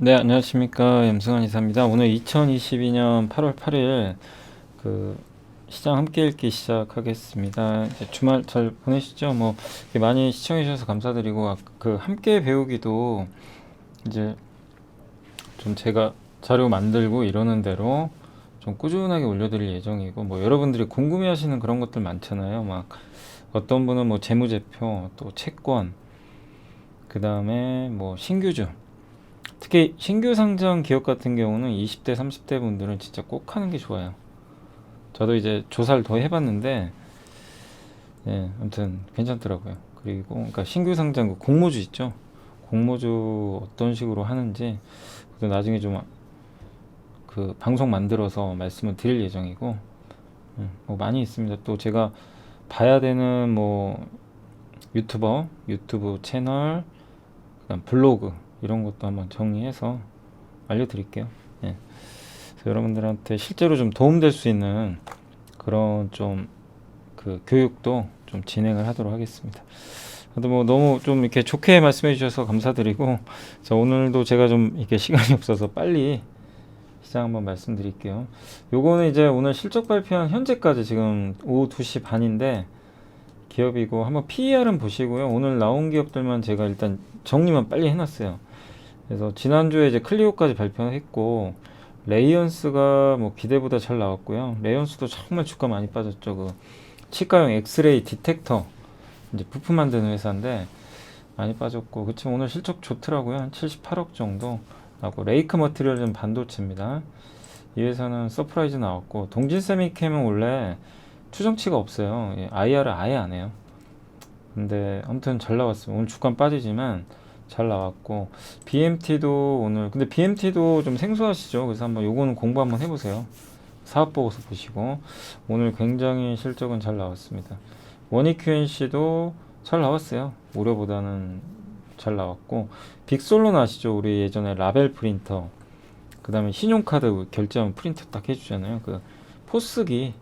네, 안녕하십니까. 염승환 이사입니다. 오늘 2022년 8월 8일 그 시장 함께 읽기 시작하겠습니다. 이제 주말 잘 보내시죠? 뭐 이렇게 많이 시청해 주셔서 감사드리고 그 함께 배우기도 이제 좀 제가 자료 만들고 이러는 대로 좀 꾸준하게 올려드릴 예정이고, 뭐 여러분들이 궁금해하시는 그런 것들 많잖아요. 막 어떤 분은 뭐 재무제표, 또 채권, 그 다음에 뭐 신규주, 특히 신규 상장 기업 같은 경우는 20대, 30대 분들은 진짜 꼭 하는 게 좋아요. 저도 이제 조사를 더 해봤는데, 예, 아무튼 괜찮더라고요. 그리고, 그러니까 신규 상장 그 공모주 있죠? 공모주 어떤 식으로 하는지, 그것도 나중에 좀 그 방송 만들어서 말씀을 드릴 예정이고, 뭐 많이 있습니다. 또 제가 봐야 되는 뭐 유튜브 채널, 그다음 블로그, 이런 것도 한번 정리해서 알려드릴게요. 예. 그래서 여러분들한테 실제로 좀 도움될 수 있는 그런 좀 그 교육도 좀 진행을 하도록 하겠습니다. 그래도 뭐 너무 좀 이렇게 좋게 말씀해 주셔서 감사드리고, 자, 오늘도 제가 좀 이렇게 시간이 없어서 빨리 시장 한번 말씀드릴게요. 요거는 이제 오늘 실적 발표한 현재까지 지금 오후 2시 반인데 기업이고, 한번 PER은 보시고요. 오늘 나온 기업들만 제가 일단 정리만 빨리 해놨어요. 그래서 지난주에 이제 클리오까지 발표했고, 레이언스가 뭐 기대보다 잘 나왔고요. 레이언스도 정말 주가 많이 빠졌죠. 그 치과용 엑스레이 디텍터 이제 부품 만드는 회사인데 많이 빠졌고, 그치만 오늘 실적 좋더라고요. 한 78억 정도 나고, 레이크 머티리얼은 반도체입니다. 이 회사는 서프라이즈 나왔고, 동진 세미캠은 원래 추정치가 없어요. IR을 아예 안 해요. 근데 아무튼 잘 나왔어요. 오늘 주가 빠지지만 잘 나왔고, BMT도 오늘, 근데 BMT도 좀 생소하시죠? 그래서 한번 요거는 공부 한번 해보세요. 사업 보고서 보시고. 오늘 굉장히 실적은 잘 나왔습니다. 원익 QNC도 잘 나왔어요. 우려보다는 잘 나왔고, 빅솔론 아시죠? 우리 예전에 라벨 프린터, 그 다음에 신용카드 결제하면 프린터 딱 해주잖아요. 그 포스기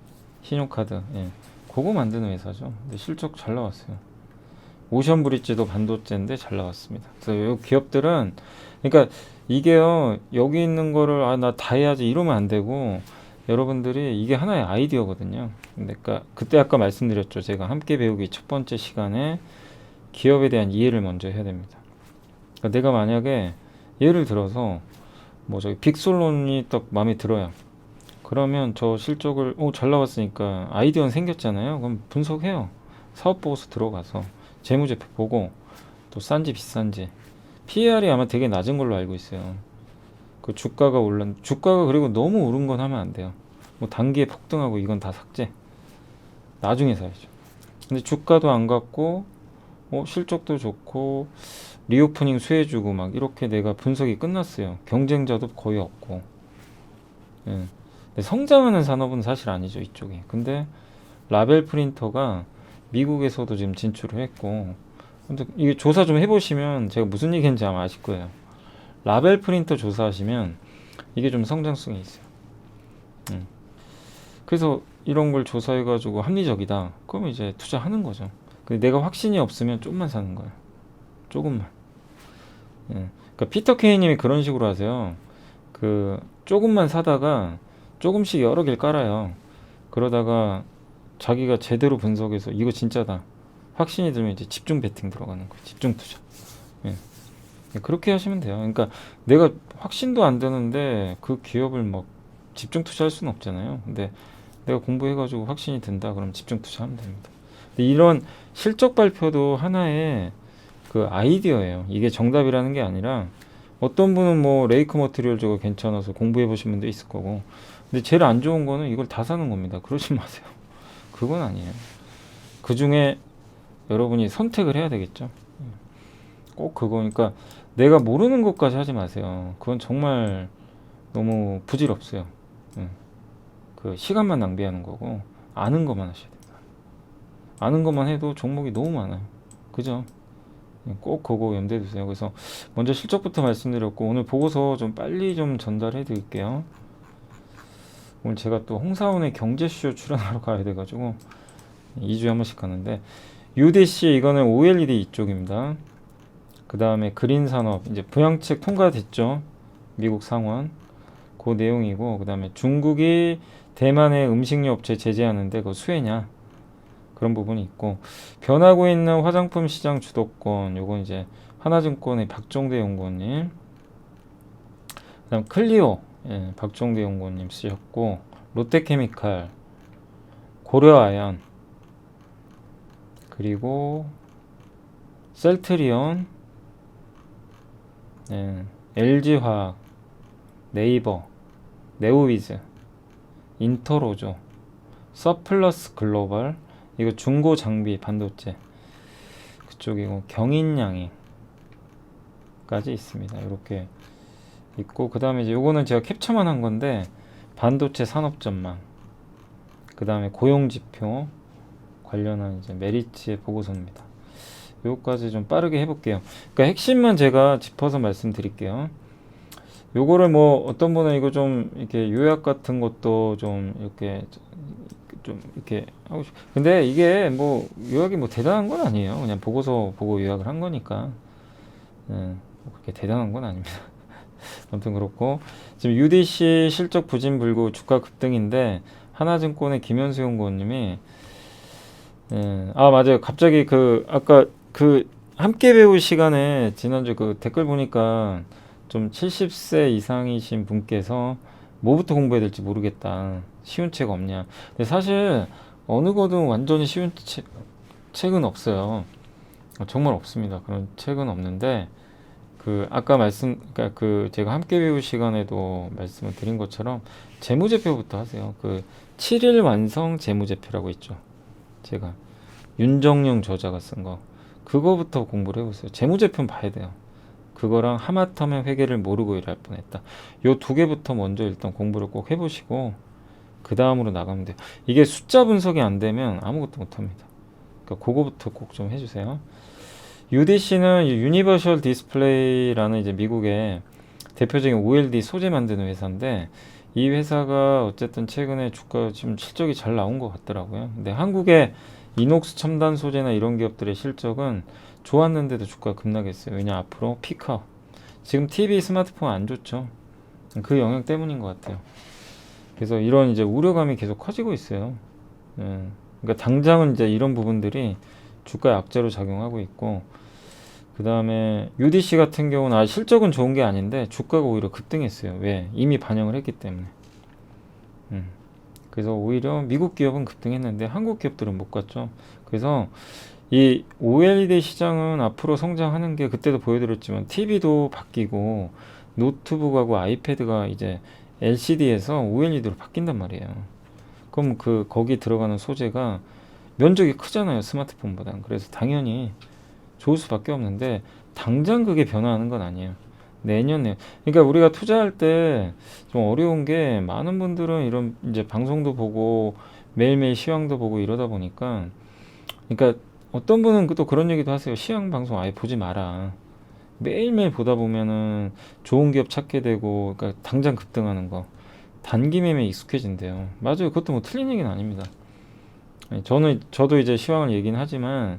신용카드, 예, 그거 만드는 회사죠. 근데 실적 잘 나왔어요. 오션 브릿지도 반도체인데 잘 나왔습니다. 그래서 이 기업들은, 그러니까 이게요, 여기 있는 거를 아 나 다 해야지 이러면 안 되고, 여러분들이 이게 하나의 아이디어거든요. 그러니까 그때 아까 말씀드렸죠. 제가 함께 배우기 첫 번째 시간에 기업에 대한 이해를 먼저 해야 됩니다. 그러니까 내가 만약에 예를 들어서 뭐 저기 빅솔론이 딱 마음에 들어요. 그러면 저 실적을 잘 나왔으니까 아이디어는 생겼잖아요. 그럼 분석해요. 사업 보고서 들어가서 재무제표 보고, 또 싼지 비싼지. PER이 아마 되게 낮은 걸로 알고 있어요. 그 주가가 그리고 너무 오른 건 하면 안 돼요. 뭐 단기에 폭등하고 이건 다 삭제. 나중에 사야죠. 근데 주가도 안 갔고, 실적도 좋고, 리오프닝 수혜주고 막 이렇게 내가 분석이 끝났어요. 경쟁자도 거의 없고. 예. 근데 성장하는 산업은 사실 아니죠, 이쪽이. 근데 라벨 프린터가 미국에서도 지금 진출을 했고, 근데 이게 조사 좀 해보시면 제가 무슨 얘기인지 아마 아실 거예요. 라벨 프린터 조사하시면 이게 좀 성장성이 있어요. 음. 그래서 이런 걸 조사해가지고 합리적이다. 그럼 이제 투자하는 거죠. 근데 내가 확신이 없으면 조금만 사는 거예요. 조금만. 예. 그러니까 피터 케이님이 그런 식으로 하세요. 그 조금만 사다가 조금씩 여러 개를 깔아요. 그러다가 자기가 제대로 분석해서 이거 진짜다, 확신이 들면 이제 집중 베팅 들어가는 거예요. 집중 투자. 예. 그렇게 하시면 돼요. 그러니까 내가 확신도 안 드는데 그 기업을 막 집중 투자할 수는 없잖아요. 근데 내가 공부해가지고 확신이 든다, 그럼 집중 투자하면 됩니다. 근데 이런 실적 발표도 하나의 그 아이디어예요. 이게 정답이라는 게 아니라, 어떤 분은 뭐 레이크 머티리얼 저거 괜찮아서 공부해 보신 분도 있을 거고, 근데 제일 안 좋은 거는 이걸 다 사는 겁니다. 그러지 마세요. 그건 아니에요. 그 중에 여러분이 선택을 해야 되겠죠. 꼭 그거니까 내가 모르는 것까지 하지 마세요. 그건 정말 너무 부질없어요. 그 시간만 낭비하는 거고, 아는 것만 하셔야 됩니다. 아는 것만 해도 종목이 너무 많아요. 그죠? 꼭 그거 염두에 두세요. 그래서 먼저 실적부터 말씀드렸고, 오늘 보고서 좀 빨리 좀 전달해 드릴게요. 오늘 제가 또 홍사원의 경제쇼 출연하러 가야 돼가지고 2주에 한 번씩 가는데, UDC 이거는 OLED 이쪽입니다. 그 다음에 그린산업 이제 부양책 통과됐죠. 미국 상원 그 내용이고, 그 다음에 중국이 대만의 음식료 업체 제재하는데 그거 수혜냐, 그런 부분이 있고, 변하고 있는 화장품 시장 주도권, 요건 이제 하나증권의 박종대 연구원님, 그 다음 클리오, 예, 박종대 연구원님 쓰셨고, 롯데케미칼, 고려아연, 그리고 셀트리온, 예, LG화학, 네이버, 네오위즈, 인터로조, 서플러스 글로벌, 이거 중고 장비 반도체 그쪽이고, 경인양이까지 있습니다. 이렇게 있고, 그 다음에 이제 요거는 제가 캡처만 한 건데, 반도체 산업 전망, 그 다음에 고용지표 관련한 이제 메리츠의 보고서입니다. 요거까지 좀 빠르게 해볼게요. 그러니까 핵심만 제가 짚어서 말씀드릴게요. 요거를 뭐 어떤 분은 이거 좀 이렇게 요약 같은 것도 좀 이렇게 하고 근데 이게 뭐 요약이 뭐 대단한 건 아니에요. 그냥 보고서 보고 요약을 한 거니까, 그렇게 대단한 건 아닙니다. 아무튼 그렇고, 지금 UDC 실적 부진 불구 주가 급등인데, 하나증권의 김현수 연구원님이, 아 맞아요. 갑자기 그 아까 그 함께 배울 시간에 지난주 그 댓글 보니까 좀 70세 이상이신 분께서 뭐부터 공부해야 될지 모르겠다, 쉬운 책 없냐. 근데 사실 어느 거든 완전히 쉬운 책은 없어요. 정말 없습니다. 그런 책은 없는데, 그 아까 그러니까 그 제가 함께 배울 시간에도 말씀을 드린 것처럼 재무제표부터 하세요. 그 7일 완성 재무제표라고 있죠. 제가 윤정용 저자가 쓴 거, 그거부터 공부를 해보세요. 재무제표는 봐야 돼요. 그거랑 하마터면 회계를 모르고 일할 뻔했다. 요 두 개부터 먼저 일단 공부를 꼭 해보시고, 그 다음으로 나가면 돼요. 이게 숫자 분석이 안 되면 아무것도 못합니다. 그러니까 그거부터 꼭 좀 해주세요. UDC는 유니버셜 디스플레이라는 이제 미국의 대표적인 OLED 소재 만드는 회사인데, 이 회사가 어쨌든 최근에 주가 지금 실적이 잘 나온 것 같더라고요. 근데 한국의 이녹스 첨단 소재나 이런 기업들의 실적은 좋았는데도 주가가 급락했어요. 왜냐, 앞으로 피크아웃. 지금 TV, 스마트폰 안 좋죠. 그 영향 때문인 것 같아요. 그래서 이런 이제 우려감이 계속 커지고 있어요. 그러니까 당장은 이제 이런 부분들이 주가 약재로 작용하고 있고, 그 다음에 UDC 같은 경우는 실적은 좋은 게 아닌데 주가가 오히려 급등했어요. 왜? 이미 반영을 했기 때문에. 그래서 오히려 미국 기업은 급등했는데 한국 기업들은 못 갔죠. 그래서 이 OLED 시장은 앞으로 성장하는 게, 그때도 보여드렸지만 TV도 바뀌고 노트북하고 아이패드가 이제 LCD에서 OLED로 바뀐단 말이에요. 그럼 거기 들어가는 소재가 면적이 크잖아요, 스마트폰보다는. 그래서 당연히 좋을 수밖에 없는데, 당장 그게 변화하는 건 아니에요. 내년에. 그러니까 우리가 투자할 때 좀 어려운 게, 많은 분들은 이런 이제 방송도 보고 매일매일 시황도 보고 이러다 보니까, 그러니까 어떤 분은 또 그런 얘기도 하세요. 시황 방송 아예 보지 마라. 매일매일 보다 보면은 좋은 기업 찾게 되고, 그러니까 당장 급등하는 거, 단기 매매에 익숙해진대요. 맞아요. 그것도 뭐 틀린 얘기는 아닙니다. 저도 이제 시황을 얘기는 하지만,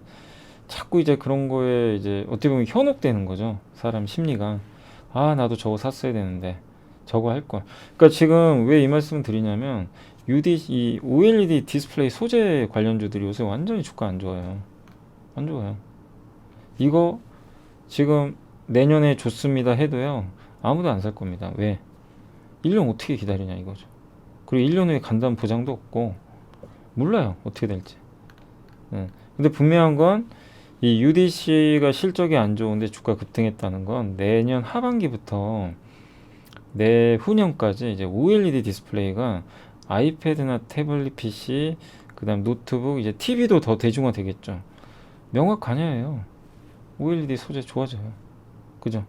자꾸 이제 그런 거에 이제 어떻게 보면 현혹되는 거죠. 사람 심리가. 아, 나도 저거 샀어야 되는데, 저거 할 걸. 그러니까 지금 왜 이 말씀을 드리냐면, 이 OLED 디스플레이 소재 관련주들이 요새 완전히 주가 안 좋아요. 안 좋아요. 이거 지금 내년에 좋습니다 해도요, 아무도 안 살 겁니다. 왜? 1년 어떻게 기다리냐 이거죠. 그리고 1년 후에 간다는 보장도 없고, 몰라요. 어떻게 될지. 근데 분명한 건, 이 UDC가 실적이 안 좋은데 주가 급등했다는 건 내년 하반기부터 내후년까지 이제 OLED 디스플레이가 아이패드나 태블릿 PC, 그다음 노트북, 이제 TV도 더 대중화 되겠죠. 명확 관여예요. OLED 소재 좋아져요. 그죠?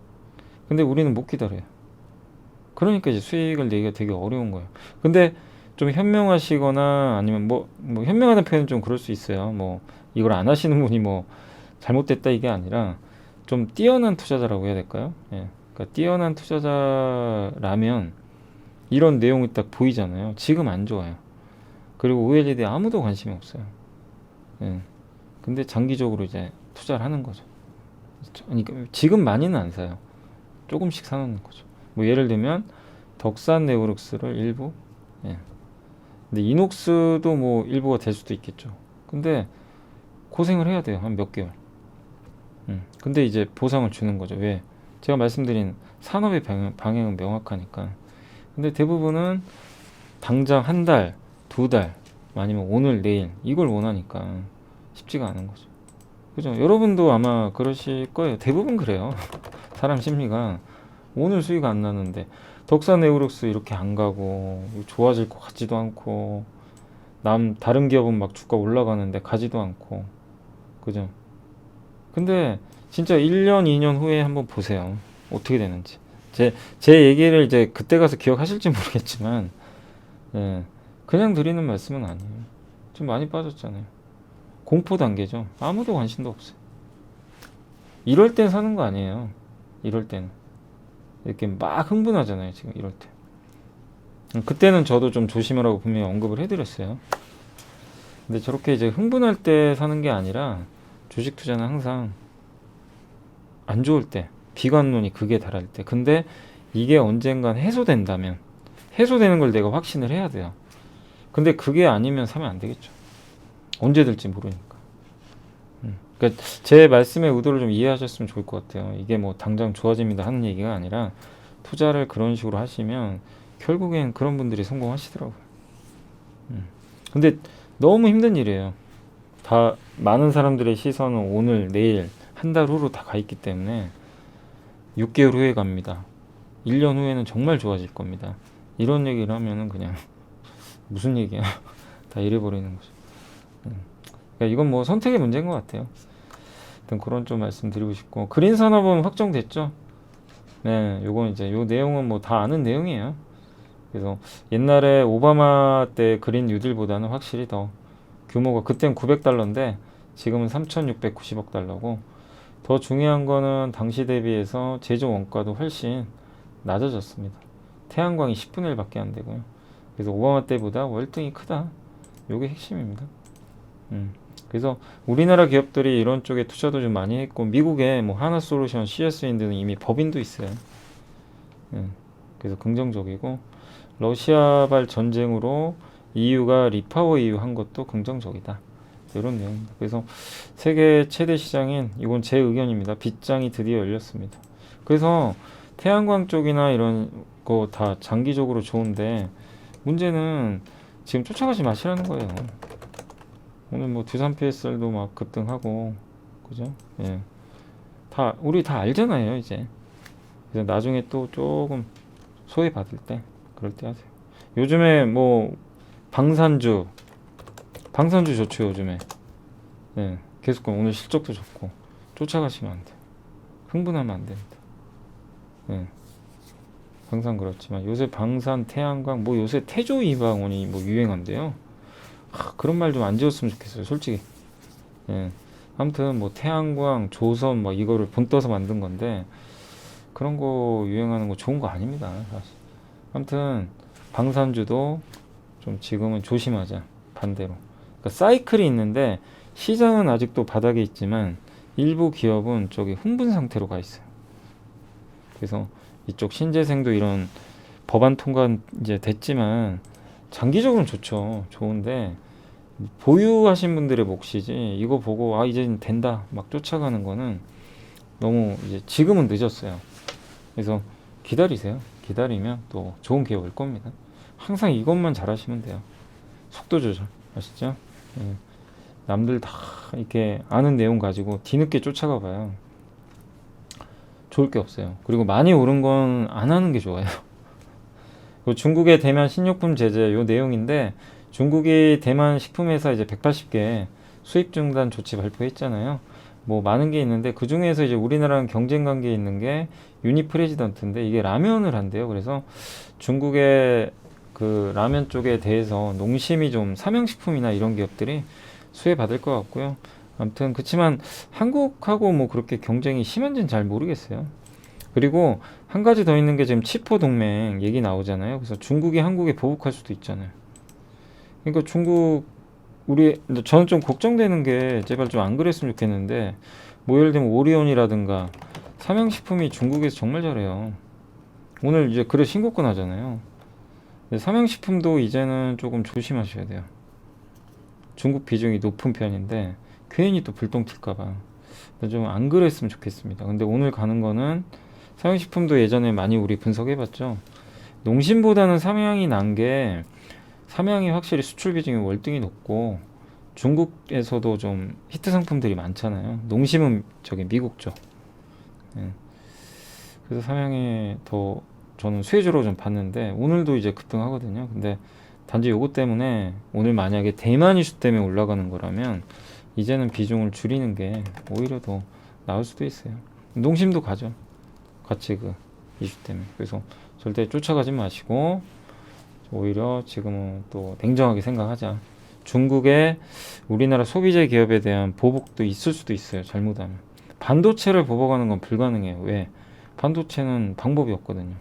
근데 우리는 못 기다려요. 그러니까 이제 수익을 내기가 되게 어려운 거예요. 근데 좀 현명하시거나, 아니면 뭐 현명하다는 표현은 좀 그럴 수 있어요. 뭐 이걸 안 하시는 분이 뭐 잘못됐다 이게 아니라, 좀 뛰어난 투자자라고 해야 될까요? 예. 그러니까 뛰어난 투자자라면 이런 내용이 딱 보이잖아요. 지금 안 좋아요. 그리고 OLED에 아무도 관심이 없어요. 예. 근데 장기적으로 이제 투자를 하는 거죠. 그러니까 지금 많이는 안 사요. 조금씩 사놓는 거죠. 뭐 예를 들면 덕산 네오룩스를 일부, 예. 근데 이녹스도 뭐 일부가 될 수도 있겠죠. 근데 고생을 해야 돼요. 한 몇 개월. 근데 이제 보상을 주는 거죠. 왜? 제가 말씀드린 산업의 방향은 명확하니까. 근데 대부분은 당장 한 달, 두 달, 아니면 오늘, 내일 이걸 원하니까 쉽지가 않은 거죠. 그죠? 여러분도 아마 그러실 거예요. 대부분 그래요. 사람 심리가 오늘 수익 안 나는데 덕산 에우룩스 이렇게 안 가고 좋아질 것 같지도 않고 다른 기업은 막 주가 올라가는데 가지도 않고 그죠? 근데 진짜 1년, 2년 후에 한번 보세요. 어떻게 되는지. 제 얘기를 이제 그때 가서 기억하실지 모르겠지만, 예, 그냥 드리는 말씀은 아니에요. 좀 많이 빠졌잖아요. 공포 단계죠. 아무도 관심도 없어요. 이럴 땐 사는 거 아니에요. 이럴 때는. 이렇게 막 흥분하잖아요. 지금 이럴 때. 그때는 저도 좀 조심하라고 분명히 언급을 해드렸어요. 근데 저렇게 이제 흥분할 때 사는 게 아니라 주식 투자는 항상 안 좋을 때, 비관론이 극에 달할 때. 근데 이게 언젠간 해소된다면, 해소되는 걸 내가 확신을 해야 돼요. 근데 그게 아니면 사면 안 되겠죠. 언제 될지 모르니까. 그러니까 제 말씀의 의도를 좀 이해하셨으면 좋을 것 같아요. 이게 뭐 당장 좋아집니다 하는 얘기가 아니라 투자를 그런 식으로 하시면 결국엔 그런 분들이 성공하시더라고요. 근데 너무 힘든 일이에요. 다 많은 사람들의 시선은 오늘, 내일, 한 달 후로 다 가 있기 때문에 6개월 후에 갑니다. 1년 후에는 정말 좋아질 겁니다. 이런 얘기를 하면은 그냥 무슨 얘기야? 다 잃어버리는 거죠. 그러니까 이건 뭐 선택의 문제인 것 같아요. 일단 그런 좀 말씀드리고 싶고 그린 산업은 확정됐죠. 네, 요건 이제 요 내용은 뭐 다 아는 내용이에요. 그래서 옛날에 오바마 때 그린 뉴딜보다는 확실히 더 규모가 그땐 900달러인데 지금은 3,690억 달러고 더 중요한 거는 당시 대비해서 제조 원가도 훨씬 낮아졌습니다. 태양광이 10분의 1밖에 안 되고요. 그래서 오바마 때보다 월등히 크다. 요게 핵심입니다. 그래서 우리나라 기업들이 이런 쪽에 투자도 좀 많이 했고 미국에 뭐 하나솔루션, CS윈드는 이미 법인도 있어요. 그래서 긍정적이고 러시아발 전쟁으로 EU가 리파워 EU 한 것도 긍정적이다. 이런 내용입니다. 그래서 세계 최대 시장인 이건 제 의견입니다. 빗장이 드디어 열렸습니다. 그래서 태양광 쪽이나 이런 거 다 장기적으로 좋은데 문제는 지금 쫓아가지 마시라는 거예요. 오늘 뭐 두산 PSR도 막 급등하고 그죠? 예. 우리 다 알잖아요, 이제. 그래서 나중에 또 조금 소외받을 때 그럴 때 하세요. 요즘에 뭐 방산주 좋죠, 요즘에. 예. 계속 오늘 실적도 좋고 쫓아가시면 안 돼요. 흥분하면 안 됩니다. 예. 항상 그렇지만 요새 방산, 태양광, 뭐 요새 태조 이방원이 뭐 유행한대요. 그런 말 좀 안 지었으면 좋겠어요, 솔직히. 예. 아무튼 뭐 태양광, 조선 뭐 이거를 본 떠서 만든 건데 그런 거 유행하는 거 좋은 거 아닙니다, 사실. 아무튼 방산주도 좀 지금은 조심하자, 반대로. 그러니까 사이클이 있는데 시장은 아직도 바닥에 있지만 일부 기업은 저기 흥분 상태로 가 있어요. 그래서 이쪽 신재생도 이런 법안 통과 이제 됐지만 장기적으로는 좋죠. 좋은데 보유하신 분들의 몫이지 이거 보고 이제 된다 막 쫓아가는 거는 너무 이제 지금은 늦었어요. 그래서 기다리세요. 기다리면 또 좋은 기회 올 겁니다. 항상 이것만 잘하시면 돼요. 속도 조절 아시죠? 예. 남들 다 이렇게 아는 내용 가지고 뒤늦게 쫓아가 봐요. 좋을 게 없어요. 그리고 많이 오른 건 안 하는 게 좋아요. 중국의 대만 신용품 제재 요 내용인데 중국이 대만 식품회사 이제 180개 수입 중단 조치 발표했잖아요. 뭐 많은 게 있는데 그 중에서 이제 우리나라랑 경쟁 관계에 있는 게 유니프레지던트인데 이게 라면을 한대요. 그래서 중국의 그 라면 쪽에 대해서 농심이 좀 삼양식품이나 이런 기업들이 수혜 받을 것 같고요. 아무튼 그렇지만 한국하고 뭐 그렇게 경쟁이 심한지는 잘 모르겠어요. 그리고 한 가지 더 있는 게 지금 치포 동맹 얘기 나오잖아요. 그래서 중국이 한국에 보복할 수도 있잖아요. 그러니까 저는 좀 걱정되는 게 제발 좀 안 그랬으면 좋겠는데 뭐 예를 들면 오리온이라든가 삼양식품이 중국에서 정말 잘해요. 오늘 이제 그래 신고권 하잖아요. 근데 삼양식품도 이제는 조금 조심하셔야 돼요. 중국 비중이 높은 편인데 괜히 또 불똥 튈까봐 좀 안 그랬으면 좋겠습니다. 근데 오늘 가는 거는 삼양식품도 예전에 많이 우리 분석해봤죠. 농심보다는 삼양이 난 게 삼양이 확실히 수출 비중이 월등히 높고 중국에서도 좀 히트 상품들이 많잖아요. 농심은 저기 미국 쪽. 예. 그래서 삼양이 더 저는 수혜주로 좀 봤는데 오늘도 이제 급등하거든요. 근데 단지 요거 때문에 오늘 만약에 대만 이슈 때문에 올라가는 거라면 이제는 비중을 줄이는 게 오히려 더 나을 수도 있어요. 농심도 가죠. 같이 그 이슈 때문에. 그래서 절대 쫓아가지 마시고 오히려 지금은 또 냉정하게 생각하자. 중국의 우리나라 소비재 기업에 대한 보복도 있을 수도 있어요. 잘못하면. 반도체를 보복하는 건 불가능해요. 왜? 반도체는 방법이 없거든요.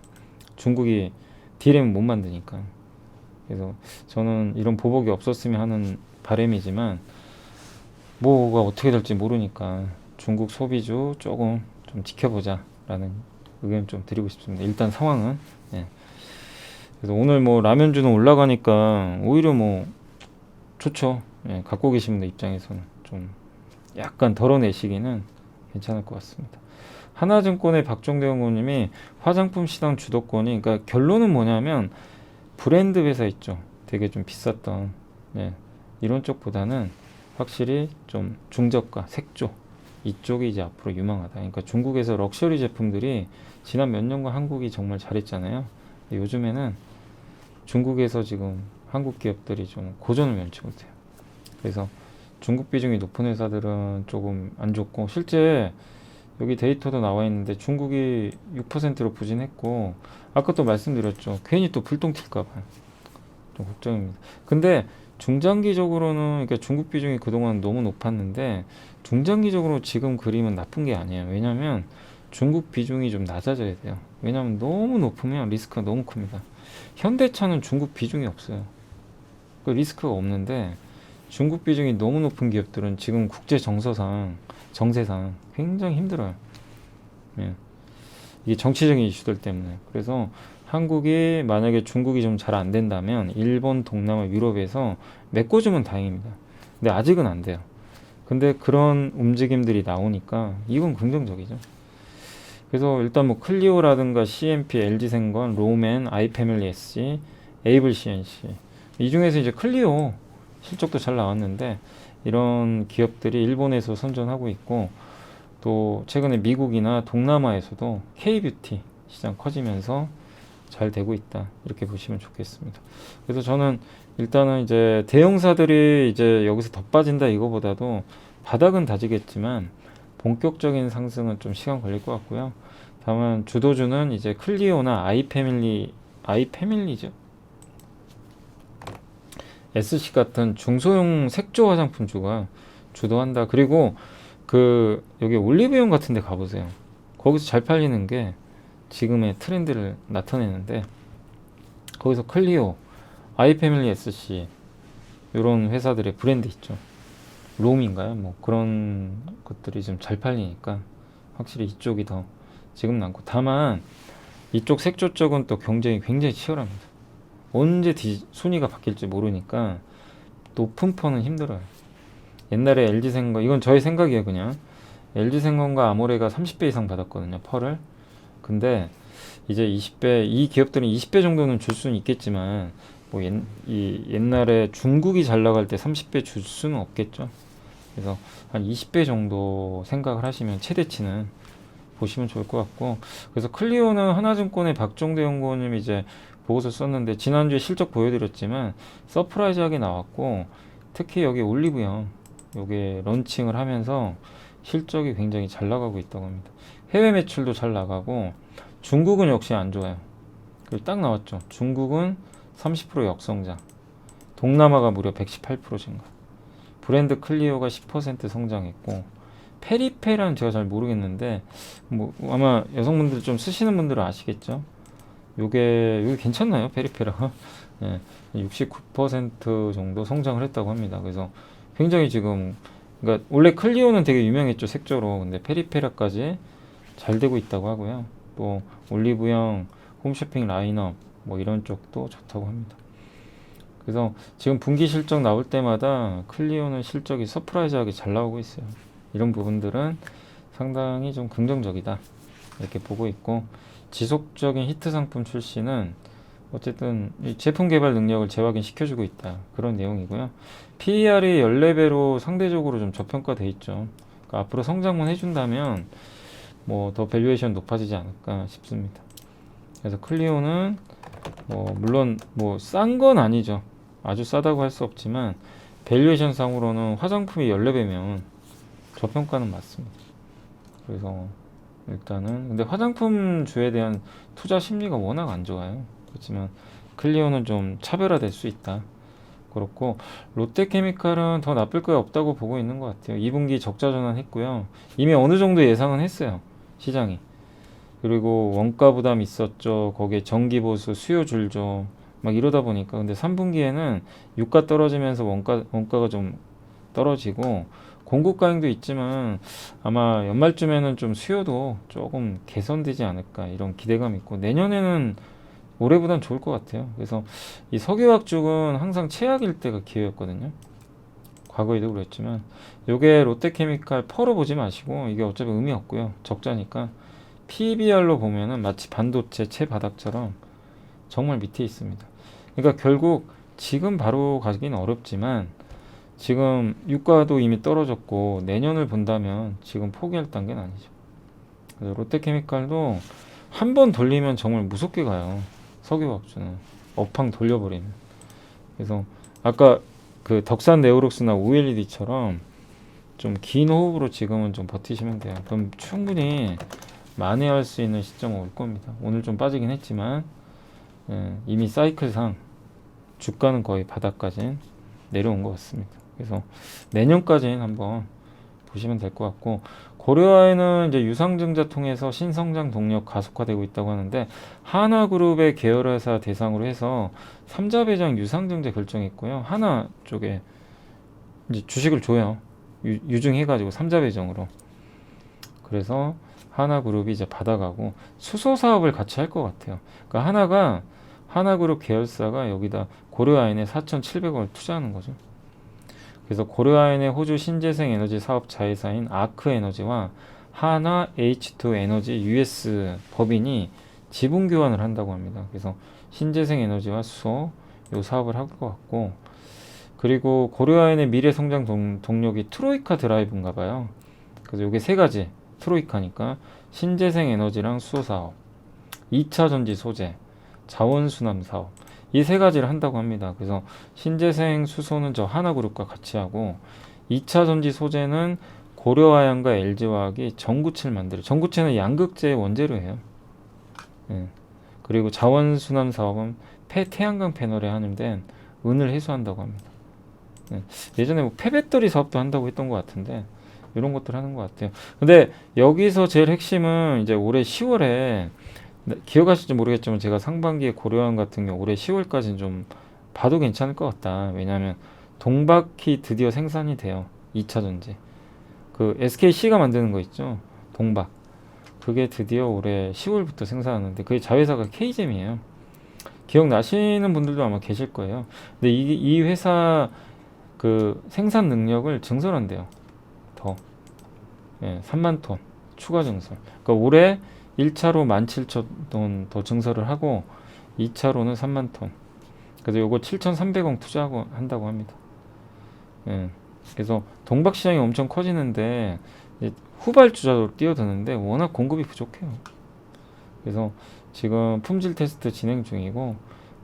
중국이 D램 못 만드니까. 그래서 저는 이런 보복이 없었으면 하는 바람이지만 뭐가 어떻게 될지 모르니까 중국 소비주 조금 좀 지켜보자 라는 의견 좀 드리고 싶습니다. 일단 상황은. 예. 그래서 오늘 뭐 라면주는 올라가니까 오히려 뭐 좋죠. 예, 갖고 계신 분들 입장에서는 좀 약간 덜어내시기는 괜찮을 것 같습니다. 하나증권의 박종대 의원님이 화장품 시장 주도권이, 그러니까 결론은 뭐냐면 브랜드 회사 있죠. 되게 좀 비쌌던, 예, 이런 쪽보다는 확실히 좀 중저가, 색조 이쪽이 이제 앞으로 유망하다. 그러니까 중국에서 럭셔리 제품들이 지난 몇 년간 한국이 정말 잘했잖아요. 요즘에는 중국에서 지금 한국 기업들이 좀 고전을 면치 못해요. 그래서 중국 비중이 높은 회사들은 조금 안 좋고, 실제 여기 데이터도 나와 있는데 중국이 6%로 부진했고, 아까 또 말씀드렸죠. 괜히 또 불똥 튈까봐 좀 걱정입니다. 근데 중장기적으로는, 그러니까 중국 비중이 그동안 너무 높았는데 중장기적으로 지금 그림은 나쁜 게 아니에요. 왜냐면 중국 비중이 좀 낮아져야 돼요. 왜냐면 너무 높으면 리스크가 너무 큽니다. 현대차는 중국 비중이 없어요. 그 리스크가 없는데 중국 비중이 너무 높은 기업들은 지금 국제 정세상 굉장히 힘들어요. 예. 이게 정치적인 이슈들 때문에. 그래서 한국이 만약에 중국이 좀 잘 안 된다면 일본, 동남아, 유럽에서 메꿔주면 다행입니다. 근데 아직은 안 돼요. 근데 그런 움직임들이 나오니까 이건 긍정적이죠. 그래서 일단 뭐 클리오라든가 CMP, LG생건, 로맨, 아이패밀리 SC, 에이블 CNC, 이 중에서 이제 클리오 실적도 잘 나왔는데 이런 기업들이 일본에서 선전하고 있고, 또 최근에 미국이나 동남아에서도 K뷰티 시장 커지면서 잘 되고 있다, 이렇게 보시면 좋겠습니다. 그래서 저는 일단은 이제 대형사들이 이제 여기서 더 빠진다 이거보다도 바닥은 다지겠지만 본격적인 상승은 좀 시간 걸릴 것 같고요. 다만 주도주는 이제 클리오나 아이패밀리죠. SC 같은 중소형 색조 화장품주가 주도한다. 그리고 그 여기 올리브영 같은 데 가보세요. 거기서 잘 팔리는 게 지금의 트렌드를 나타내는데, 거기서 클리오, 아이패밀리 SC 이런 회사들의 브랜드 있죠. 롬인가요? 뭐 그런 것들이 좀 잘 팔리니까 확실히 이쪽이 더 지금 많고, 다만 이쪽 색조 쪽은 또 경쟁이 굉장히 치열합니다. 언제 순위가 바뀔지 모르니까 높은 펀은 힘들어요. 옛날에 LG생건, 이건 저의 생각이에요. 그냥 LG생건과 아모레가 30배 이상 받았거든요, 펄을. 근데 이제 20배, 이 기업들은 20배 정도는 줄 수는 있겠지만 뭐 옛날에 중국이 잘 나갈 때 30배 줄 수는 없겠죠. 그래서 한 20배 정도 생각을 하시면 최대치는 보시면 좋을 것 같고, 그래서 클리오는 하나증권의 박종대 연구원님이 이제 보고서 썼는데 지난주에 실적 보여드렸지만 서프라이즈하게 나왔고, 특히 여기 올리브영 요게 런칭을 하면서 실적이 굉장히 잘 나가고 있다고 합니다. 해외 매출도 잘 나가고, 중국은 역시 안 좋아요. 딱 나왔죠. 중국은 30% 역성장, 동남아가 무려 118% 증가, 브랜드 클리오가 10% 성장했고, 페리페라는 제가 잘 모르겠는데 뭐 아마 여성분들 좀 쓰시는 분들은 아시겠죠. 요게 괜찮나요, 페리페라가? 예, 69% 정도 성장을 했다고 합니다. 그래서 굉장히 지금, 그러니까 원래 클리오는 되게 유명했죠, 색조로. 근데 페리페라까지 잘 되고 있다고 하고요. 또 올리브영 홈쇼핑 라인업 뭐 이런 쪽도 좋다고 합니다. 그래서 지금 분기 실적 나올 때마다 클리오는 실적이 서프라이즈하게 잘 나오고 있어요. 이런 부분들은 상당히 좀 긍정적이다 이렇게 보고 있고, 지속적인 히트 상품 출시는 어쨌든 이 제품 개발 능력을 재확인 시켜주고 있다 그런 내용이고요. PER이 14배로 상대적으로 좀 저평가돼 있죠. 그러니까 앞으로 성장만 해준다면 뭐 더 밸류에이션 높아지지 않을까 싶습니다. 그래서 클리오는 물론 뭐 싼 건 아니죠. 아주 싸다고 할 수 없지만 밸류에이션 상으로는 화장품이 14배면 저평가는 맞습니다. 그래서 일단은 근데 화장품주에 대한 투자 심리가 워낙 안 좋아요. 그렇지만 클리오는 좀 차별화될 수 있다. 그렇고 롯데케미칼은 더 나쁠 거 없다고 보고 있는 것 같아요. 2분기 적자 전환했고요. 이미 어느 정도 예상은 했어요. 시장이. 그리고 원가 부담 있었죠. 거기에 정기 보수, 수요 줄죠. 막 이러다 보니까 근데 3분기에는 유가 떨어지면서 원가가 좀 떨어지고 공급 과잉도 있지만 아마 연말쯤에는 좀 수요도 조금 개선되지 않을까 이런 기대감이 있고, 내년에는 올해보단 좋을 것 같아요. 그래서 이 석유화학 쪽은 항상 최악일 때가 기회였거든요. 과거에도 그랬지만 요게 롯데케미칼 퍼로 보지 마시고, 이게 어차피 의미 없고요. 적자니까 PBR로 보면은 마치 반도체 최바닥처럼 정말 밑에 있습니다. 그러니까 결국 지금 바로 가기는 어렵지만 지금 유가도 이미 떨어졌고 내년을 본다면 지금 포기할 단계는 아니죠. 그래서 롯데케미칼도 한 번 돌리면 정말 무섭게 가요. 석유화학주는 업황 돌려버리면. 그래서 아까 그 덕산 네오록스나 OLED처럼 좀 긴 호흡으로 지금은 좀 버티시면 돼요. 그럼 충분히 만회할 수 있는 시점은 올 겁니다. 오늘 좀 빠지긴 했지만 이미 사이클상 주가는 거의 바닥까지 내려온 것 같습니다. 그래서 내년까지는 한번 보시면 될 것 같고, 고려아에는 이제 유상증자 통해서 신성장 동력 가속화되고 있다고 하는데 하나그룹의 계열회사 대상으로 해서 3자 배당 유상증자 결정했고요. 하나 쪽에 이제 주식을 줘요. 유증해가지고 3자 배정으로. 그래서 하나그룹이 이제 받아가고 수소 사업을 같이 할 것 같아요. 그러니까 하나그룹 계열사가 여기다 고려아연에 4,700억을 투자하는 거죠. 그래서 고려아연의 호주 신재생 에너지 사업 자회사인 아크에너지와 하나 H2 에너지 US 법인이 지분 교환을 한다고 합니다. 그래서 신재생 에너지와 수소 요 사업을 할 것 같고, 그리고 고려아연의 미래 성장 동력이 트로이카 드라이브인가 봐요. 그래서 요게 세 가지 트로이카니까 신재생 에너지랑 수소 사업, 2차 전지 소재, 자원순환 사업, 이 세 가지를 한다고 합니다. 그래서 신재생 수소는 저 하나그룹과 같이 하고 2차 전지 소재는 고려아연과 LG화학이 전구체를 만들어요. 전구체는 양극재의 원재료예요. 그리고 자원순환 사업은 태양광 패널에 하는데 은을 해소한다고 합니다. 예전에 뭐 폐배터리 사업도 한다고 했던 것 같은데 이런 것들 하는 것 같아요. 근데 여기서 제일 핵심은 이제 올해 10월에 기억하실지 모르겠지만 제가 상반기에 고려아연 같은 경우 올해 10월까지는 좀 봐도 괜찮을 것 같다. 왜냐하면 동박이 드디어 생산이 돼요. 2차 전지. 그 SKC가 만드는 거 있죠. 동박. 그게 드디어 올해 10월부터 생산하는데 그게 자회사가 K잼이에요. 기억나시는 분들도 아마 계실 거예요. 근데 이 회사 그 생산 능력을 증설한대요. 더. 3만 톤 추가 증설. 그러니까 올해 1차로 17,000톤 더 증설을 하고 2차로는 3만 톤. 그래서 요거 7,300억 투자하고 한다고 합니다. 그래서 동박 시장이 엄청 커지는데 후발주자로 뛰어드는데 워낙 공급이 부족해요. 그래서 지금 품질 테스트 진행 중이고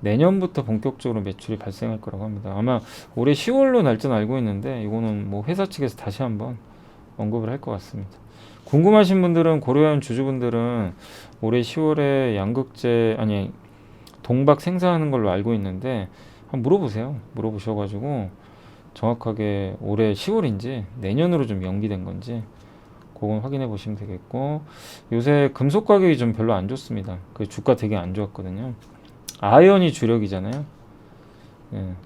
내년부터 본격적으로 매출이 발생할 거라고 합니다. 아마 올해 10월로 날짜는 알고 있는데 이거는 뭐 회사 측에서 다시 한번 언급을 할 것 같습니다. 궁금하신 분들은 고려아연 주주분들은 올해 10월에 양극재 동박 생산하는 걸로 알고 있는데 한번 물어보세요. 물어보셔가지고 정확하게 올해 10월인지 내년으로 좀 연기된 건지 그건 확인해 보시면 되겠고, 요새 금속 가격이 좀 별로 안 좋습니다. 그 주가 되게 안 좋았거든요. 아연이 주력이잖아요.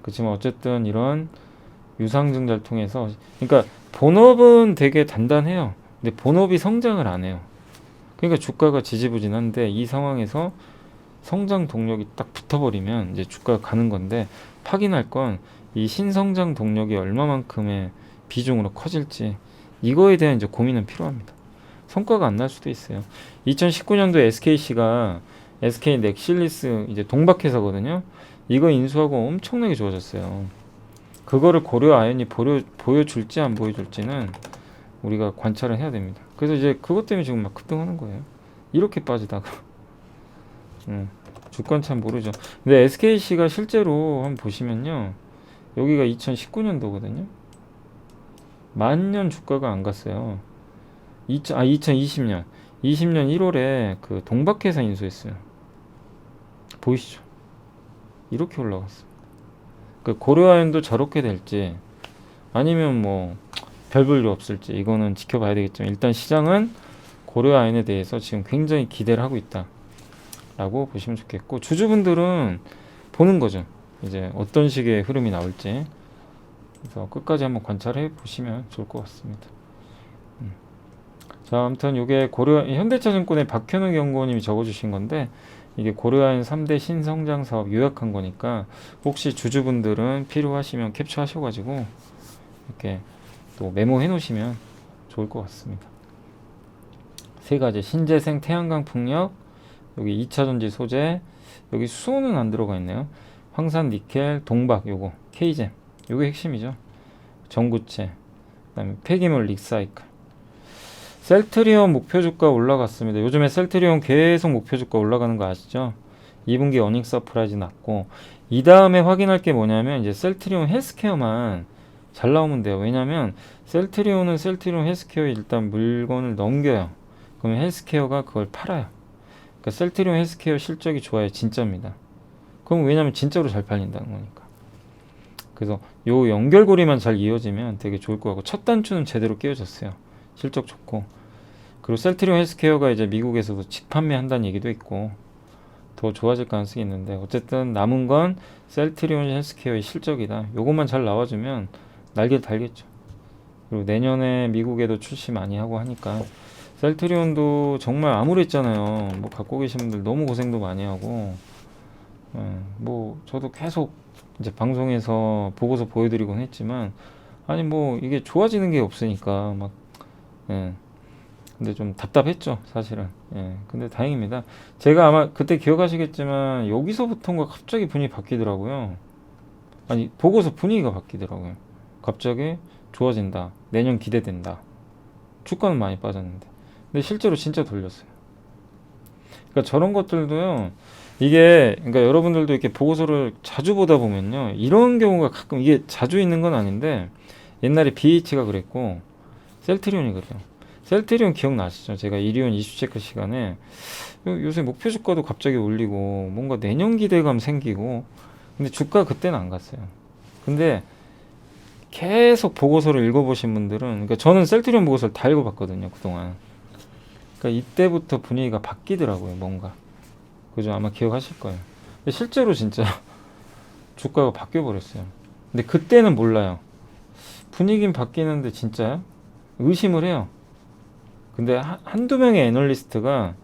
그렇지만 어쨌든 이런 유상증자를 통해서, 그러니까 본업은 되게 단단해요. 근데 본업이 성장을 안 해요. 그러니까 주가가 지지부진한데 이 상황에서 성장 동력이 딱 붙어버리면 이제 주가가 가는 건데, 확인할 건 이 신성장 동력이 얼마만큼의 비중으로 커질지, 이거에 대한 이제 고민은 필요합니다. 성과가 안 날 수도 있어요. 2019년도에 SKC가 SK 넥실리스 이제 동박회사거든요. 이거 인수하고 엄청나게 좋아졌어요. 그거를 고려 아연이 보여줄지 안 보여줄지는 우리가 관찰을 해야 됩니다. 그래서 이제 그것 때문에 지금 막 급등하는 거예요. 이렇게 빠지다가 주가는 참 모르죠. 근데 SKC가 실제로 한번 보시면요, 여기가 2019년도거든요. 만년 주가가 안 갔어요. 2020년 1월에 그 동박회사 인수했어요. 보이시죠? 이렇게 올라갔어요. 그 고려아연도 저렇게 될지 아니면 뭐 별 볼 일 없을지, 이거는 지켜봐야 되겠지만, 일단 시장은 고려아연에 대해서 지금 굉장히 기대를 하고 있다 라고 보시면 좋겠고, 주주분들은 보는 거죠. 이제 어떤 식의 흐름이 나올지. 그래서 끝까지 한번 관찰해 보시면 좋을 것 같습니다. 자, 아무튼 이게 현대차증권의 박현우 연구원님이 적어주신 건데, 이게 고려아연 3대 신성장 사업 요약한 거니까, 혹시 주주분들은 필요하시면 캡처하셔가지고 이렇게 또 메모해 놓으시면 좋을 것 같습니다. 세 가지: 신재생, 태양광, 풍력, 여기 2차전지 소재, 여기 수소는 안 들어가 있네요. 황산, 니켈, 동박, 요거 K잼, 요게 핵심이죠. 전구체, 그다음에 폐기물 리사이클. 셀트리온 목표 주가 올라갔습니다. 요즘에 셀트리온 계속 목표 주가 올라가는 거 아시죠? 2분기 어닝 서프라이즈 났고, 이 다음에 확인할 게 뭐냐면 이제 셀트리온 헬스케어만 잘 나오면 돼요. 왜냐면 셀트리온은 셀트리온 헬스케어에 일단 물건을 넘겨요. 그러면 헬스케어가 그걸 팔아요. 그러니까 셀트리온 헬스케어 실적이 좋아야 진짜입니다. 그럼 왜냐면 진짜로 잘 팔린다는 거니까. 그래서 요 연결고리만 잘 이어지면 되게 좋을 것 같고, 첫 단추는 제대로 끼워졌어요. 실적 좋고. 그리고 셀트리온 헬스케어가 이제 미국에서도 직판매한다는 얘기도 있고, 더 좋아질 가능성이 있는데, 어쨌든 남은 건 셀트리온 헬스케어의 실적이다. 요것만 잘 나와주면 날개를 달겠죠. 그리고 내년에 미국에도 출시 많이 하고 하니까, 셀트리온도 정말 암울했잖아요. 뭐 갖고 계신 분들 너무 고생도 많이 하고, 뭐 저도 계속 이제 방송에서 보고서 보여드리곤 했지만, 아니 뭐 이게 좋아지는 게 없으니까 막, 근데 좀 답답했죠, 사실은. 근데 다행입니다. 제가 아마 그때 기억하시겠지만, 여기서부터인가 갑자기 분위기 바뀌더라고요. 아니, 보고서 분위기가 바뀌더라고요. 갑자기 좋아진다, 내년 기대된다. 주가는 많이 빠졌는데, 근데 실제로 진짜 돌렸어요. 그러니까 저런 것들도요, 이게, 그러니까 여러분들도 이렇게 보고서를 자주 보다 보면요, 이런 경우가 가끔, 이게 자주 있는 건 아닌데, 옛날에 BH가 그랬고 셀트리온이 그래요. 셀트리온 기억나시죠? 제가 이리온 이슈 체크 시간에 요새 목표 주가도 갑자기 올리고 뭔가 내년 기대감 생기고, 근데 주가 그때는 안 갔어요. 근데 계속 보고서를 읽어보신 분들은, 그러니까 저는 셀트리온 보고서를 다 읽어봤거든요, 그동안. 그러니까 이때부터 분위기가 바뀌더라고요, 뭔가. 그죠? 아마 기억하실 거예요. 근데 실제로 진짜 주가가 바뀌어버렸어요. 근데 그때는 몰라요. 분위기는 바뀌는데 진짜요? 의심을 해요. 근데 한두 명의 애널리스트가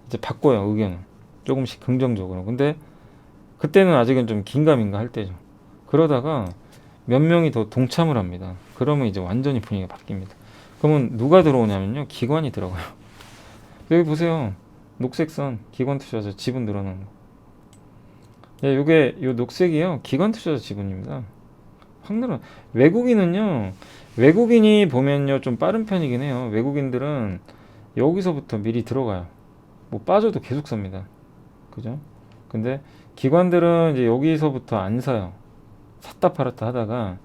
이제 바꿔요, 의견을. 조금씩 긍정적으로. 근데 그때는 아직은 좀 긴가민가 할 때죠. 그러다가 몇 명이 더 동참을 합니다. 그러면 이제 완전히 분위기가 바뀝니다. 그러면 누가 들어오냐면요, 기관이 들어가요. 여기 보세요. 녹색선, 기관 투자자 지분 늘어나는 거. 요게, 요 녹색이요, 기관 투자자 지분입니다. 확 늘어. 외국인은요, 외국인이 보면요 좀 빠른 편이긴 해요. 외국인들은 여기서부터 미리 들어가요. 뭐 빠져도 계속 삽니다. 그죠? 근데 기관들은 이제 여기서부터 안 사요. 샀다 팔았다 하다가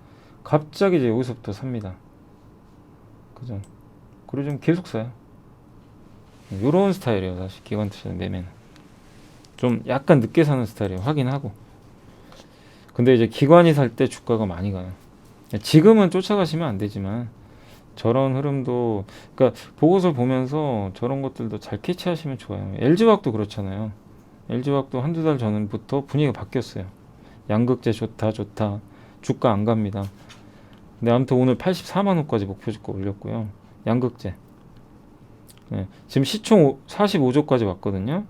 갑자기 이제 여기서부터 삽니다. 그죠? 그리고 좀 계속 사요. 요런 스타일이에요, 사실 기관 투자 매매는. 좀 약간 늦게 사는 스타일이에요. 확인하고. 근데 이제 기관이 살 때 주가가 많이 가요. 지금은 쫓아가시면 안 되지만, 저런 흐름도, 그러니까 보고서 보면서 저런 것들도 잘 캐치하시면 좋아요. LG화학도 그렇잖아요. LG화학도 한두 달 전부터 분위기가 바뀌었어요. 양극재 좋다 좋다, 주가 안 갑니다. 근데 아무튼 오늘 84만 원까지 목표 주가 올렸고요. 양극재. 지금 시총 45조까지 왔거든요.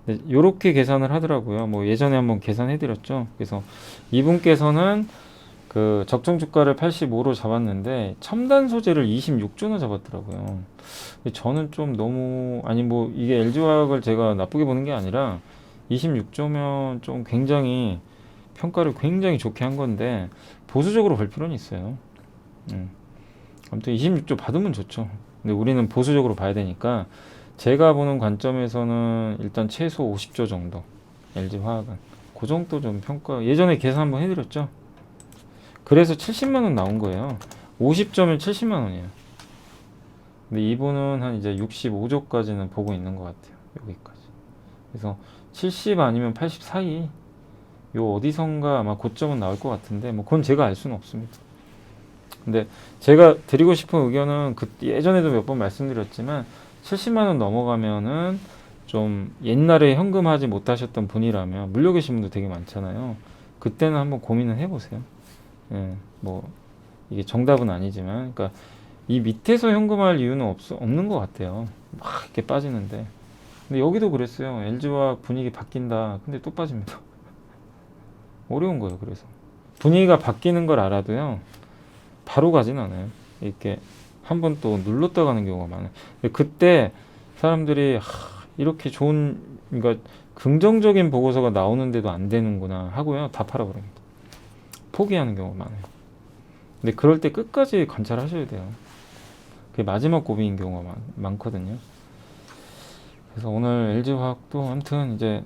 이렇게 계산을 하더라고요. 뭐 예전에 한번 계산해 드렸죠. 그래서 이분께서는 그 적정 주가를 85로 잡았는데 첨단 소재를 26조나 잡았더라고요. 근데 저는 좀 너무, 아니 뭐 이게 LG화학을 제가 나쁘게 보는 게 아니라 26조면 좀 굉장히 평가를 굉장히 좋게 한 건데 보수적으로 볼 필요는 있어요. 아무튼 26조 받으면 좋죠. 근데 우리는 보수적으로 봐야 되니까 제가 보는 관점에서는 일단 최소 50조 정도, LG화학은 그 정도 좀 평가, 예전에 계산 한번 해드렸죠. 그래서 70만 원 나온 거예요. 50점면 70만 원이에요. 근데 이분은 한 이제 65조까지는 보고 있는 것 같아요. 여기까지. 그래서 70 아니면 80 사이, 요 어디선가 아마 고점은 나올 것 같은데 뭐 그건 제가 알 수는 없습니다. 근데 제가 드리고 싶은 의견은 그 예전에도 몇 번 말씀드렸지만 70만 원 넘어가면은 좀 옛날에 현금하지 못하셨던 분이라면 물려 계신 분도 되게 많잖아요. 그때는 한번 고민을 해보세요. 예, 뭐 이게 정답은 아니지만, 그러니까 이 밑에서 현금할 이유는 없는 것 같아요. 막 이렇게 빠지는데. 근데 여기도 그랬어요. LG화 분위기 바뀐다. 근데 또 빠집니다. 어려운 거예요. 그래서 분위기가 바뀌는 걸 알아도요, 바로 가진 않아요. 이렇게 한번 또 눌렀다 가는 경우가 많아요. 근데 그때 사람들이 이렇게 좋은, 그러니까 긍정적인 보고서가 나오는데도 안 되는구나 하고요, 다 팔아버립니다. 포기하는 경우가 많아요. 근데 그럴 때 끝까지 관찰하셔야 돼요. 그게 마지막 고비인 경우가 많거든요. 그래서 오늘 LG화학도 아무튼 이제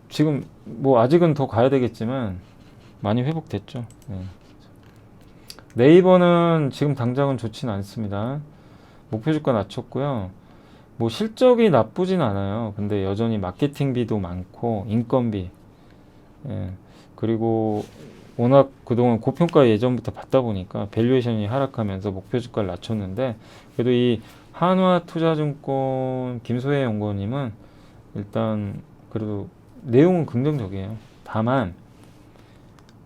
지금 뭐 아직은 더 가야 되겠지만 많이 회복됐죠. 네. 네이버는 지금 당장은 좋지는 않습니다. 목표 주가 낮췄고요. 뭐 실적이 나쁘진 않아요. 근데 여전히 마케팅비도 많고 인건비, 예. 그리고 워낙 그동안 고평가 예전부터 받다 보니까 밸류에이션이 하락하면서 목표 주가를 낮췄는데, 그래도 이 한화투자증권 김소혜 연구원님은 일단 그래도 내용은 긍정적이에요. 다만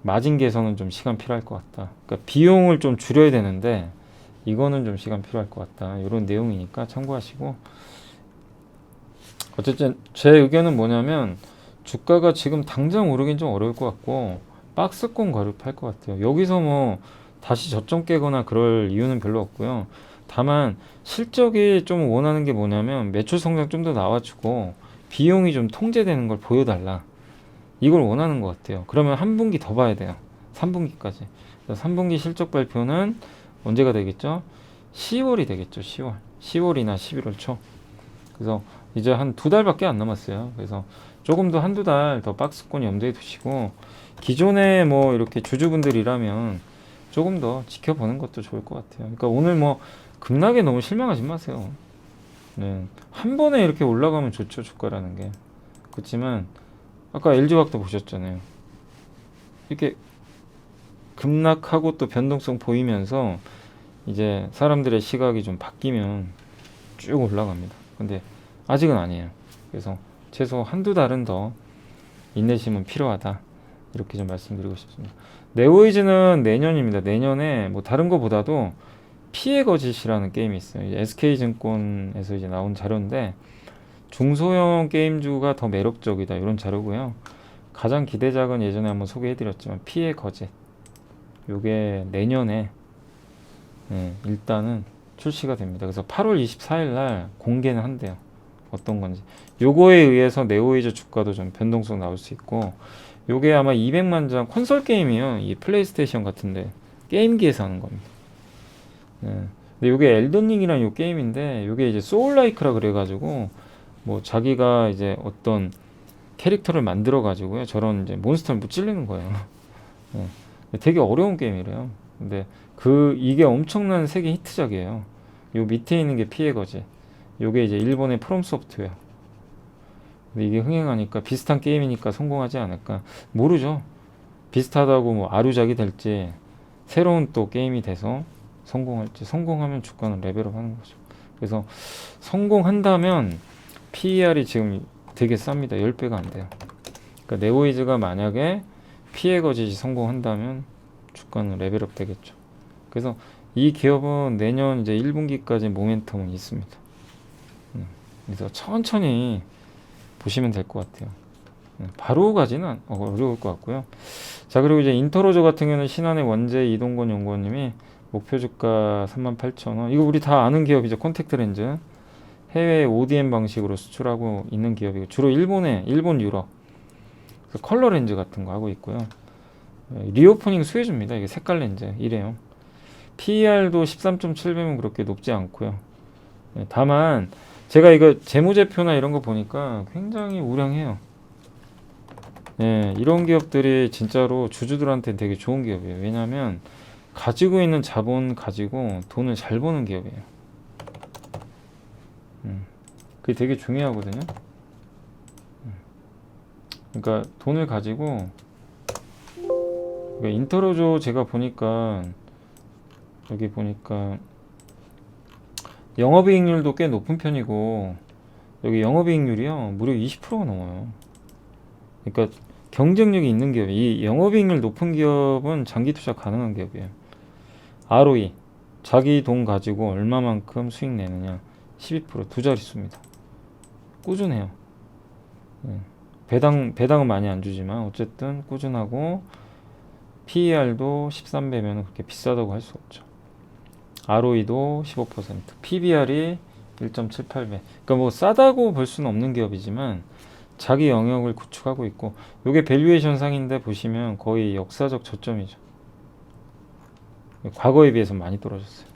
마진 개선은 좀 시간 필요할 것 같다. 그러니까 비용을 좀 줄여야 되는데 이거는 좀 시간 필요할 것 같다. 이런 내용이니까 참고하시고, 어쨌든 제 의견은 뭐냐면 주가가 지금 당장 오르긴 좀 어려울 것 같고 박스권 거래할 것 같아요. 여기서 뭐 다시 저점 깨거나 그럴 이유는 별로 없고요. 다만 실적이 좀 원하는 게 뭐냐면 매출 성장 좀 더 나와주고 비용이 좀 통제되는 걸 보여달라. 이걸 원하는 것 같아요. 그러면 한 분기 더 봐야 돼요. 3분기까지. 3분기 실적 발표는 언제가 되겠죠? 10월이 되겠죠. 10월. 10월이나 11월 초. 그래서 이제 한 2달밖에 안 남았어요. 그래서 조금 더 한두 달 더 박스권 염두에 두시고, 기존에 뭐 이렇게 주주분들이라면 조금 더 지켜보는 것도 좋을 것 같아요. 그러니까 오늘 뭐 급락에 너무 실망하지 마세요. 네. 한 번에 이렇게 올라가면 좋죠, 주가라는 게. 그렇지만 아까 LG화학도 보셨잖아요. 이렇게 급락하고 또 변동성 보이면서 이제 사람들의 시각이 좀 바뀌면 쭉 올라갑니다. 근데 아직은 아니에요. 그래서 최소 한두 달은 더 인내심은 필요하다. 이렇게 좀 말씀드리고 싶습니다. 네오이즈는 내년입니다. 내년에 뭐 다른 거보다도 피해 거짓이라는 게임이 있어요. SK증권에서 이제 나온 자료인데 중소형 게임주가 더 매력적이다, 이런 자료고요. 가장 기대작은 예전에 한번 소개해드렸지만 피해 거짓. 요게 내년에 일단은 출시가 됩니다. 그래서 8월 24일 날 공개는 한대요. 어떤 건지. 요거에 의해서 네오이즈 주가도 좀 변동성 나올 수 있고, 요게 아마 200만 장 콘솔 게임이에요. 이 플레이스테이션 같은데 게임기에서 하는 겁니다. 근데 요게 엘든링이라는 요 게임인데, 요게 이제 소울라이크라 그래가지고 뭐 자기가 이제 어떤 캐릭터를 만들어 가지고요, 저런 이제 몬스터를 무찔르는 거예요. 되게 어려운 게임이래요. 근데 이게 엄청난 세계 히트작이에요. 요 밑에 있는 게 피해 거지. 요게 이제 일본의 프롬 소프트웨어. 근데 이게 흥행하니까 비슷한 게임이니까 성공하지 않을까 모르죠. 비슷하다고 뭐 아류작이 될지 새로운 또 게임이 돼서 성공할지, 성공하면 주가는 레벨업 하는 거죠. 그래서 성공한다면 PER이 지금 되게 쌉니다. 10배가 안 돼요. 그러니까 네오이즈가 만약에 피해 거짓이 성공한다면 주가는 레벨업 되겠죠. 그래서 이 기업은 내년 이제 1분기까지 모멘텀은 있습니다. 그래서 천천히 보시면 될 것 같아요. 바로 가지는 어려울 것 같고요. 자, 그리고 이제 인터로저 같은 경우는 신한의 원재 이동건 연구원님이 목표 주가 38,000원. 이거 우리 다 아는 기업이죠. 콘택트 렌즈. 해외 ODM 방식으로 수출하고 있는 기업이고 주로 일본, 유럽. 그래서 컬러 렌즈 같은 거 하고 있고요. 리오프닝 수혜주입니다. 이게 색깔 렌즈 이래요. PER도 13.7배면 그렇게 높지 않고요. 다만 제가 이거 재무제표나 이런 거 보니까 굉장히 우량해요. 이런 기업들이 진짜로 주주들한테 되게 좋은 기업이에요. 왜냐하면 가지고 있는 자본 가지고 돈을 잘 버는 기업이에요. 그게 되게 중요하거든요. 그러니까 돈을 가지고 그러니까 인터로조 제가 보니까 여기 보니까 영업이익률도 꽤 높은 편이고 여기 영업이익률이요 무려 20%가 넘어요. 그러니까 경쟁력이 있는 기업, 이 영업이익률 높은 기업은 장기 투자 가능한 기업이에요. ROE 자기 돈 가지고 얼마만큼 수익 내느냐 12%두 자릿수입니다. 꾸준해요. 배당은 많이 안 주지만 어쨌든 꾸준하고 PER도 13배면 그렇게 비싸다고 할 수 없죠. ROE도 15%, PBR이 1.78배. 그러니까 뭐 싸다고 볼 수는 없는 기업이지만 자기 영역을 구축하고 있고 이게 밸류에이션 상인데 보시면 거의 역사적 저점이죠. 과거에 비해서 많이 떨어졌어요.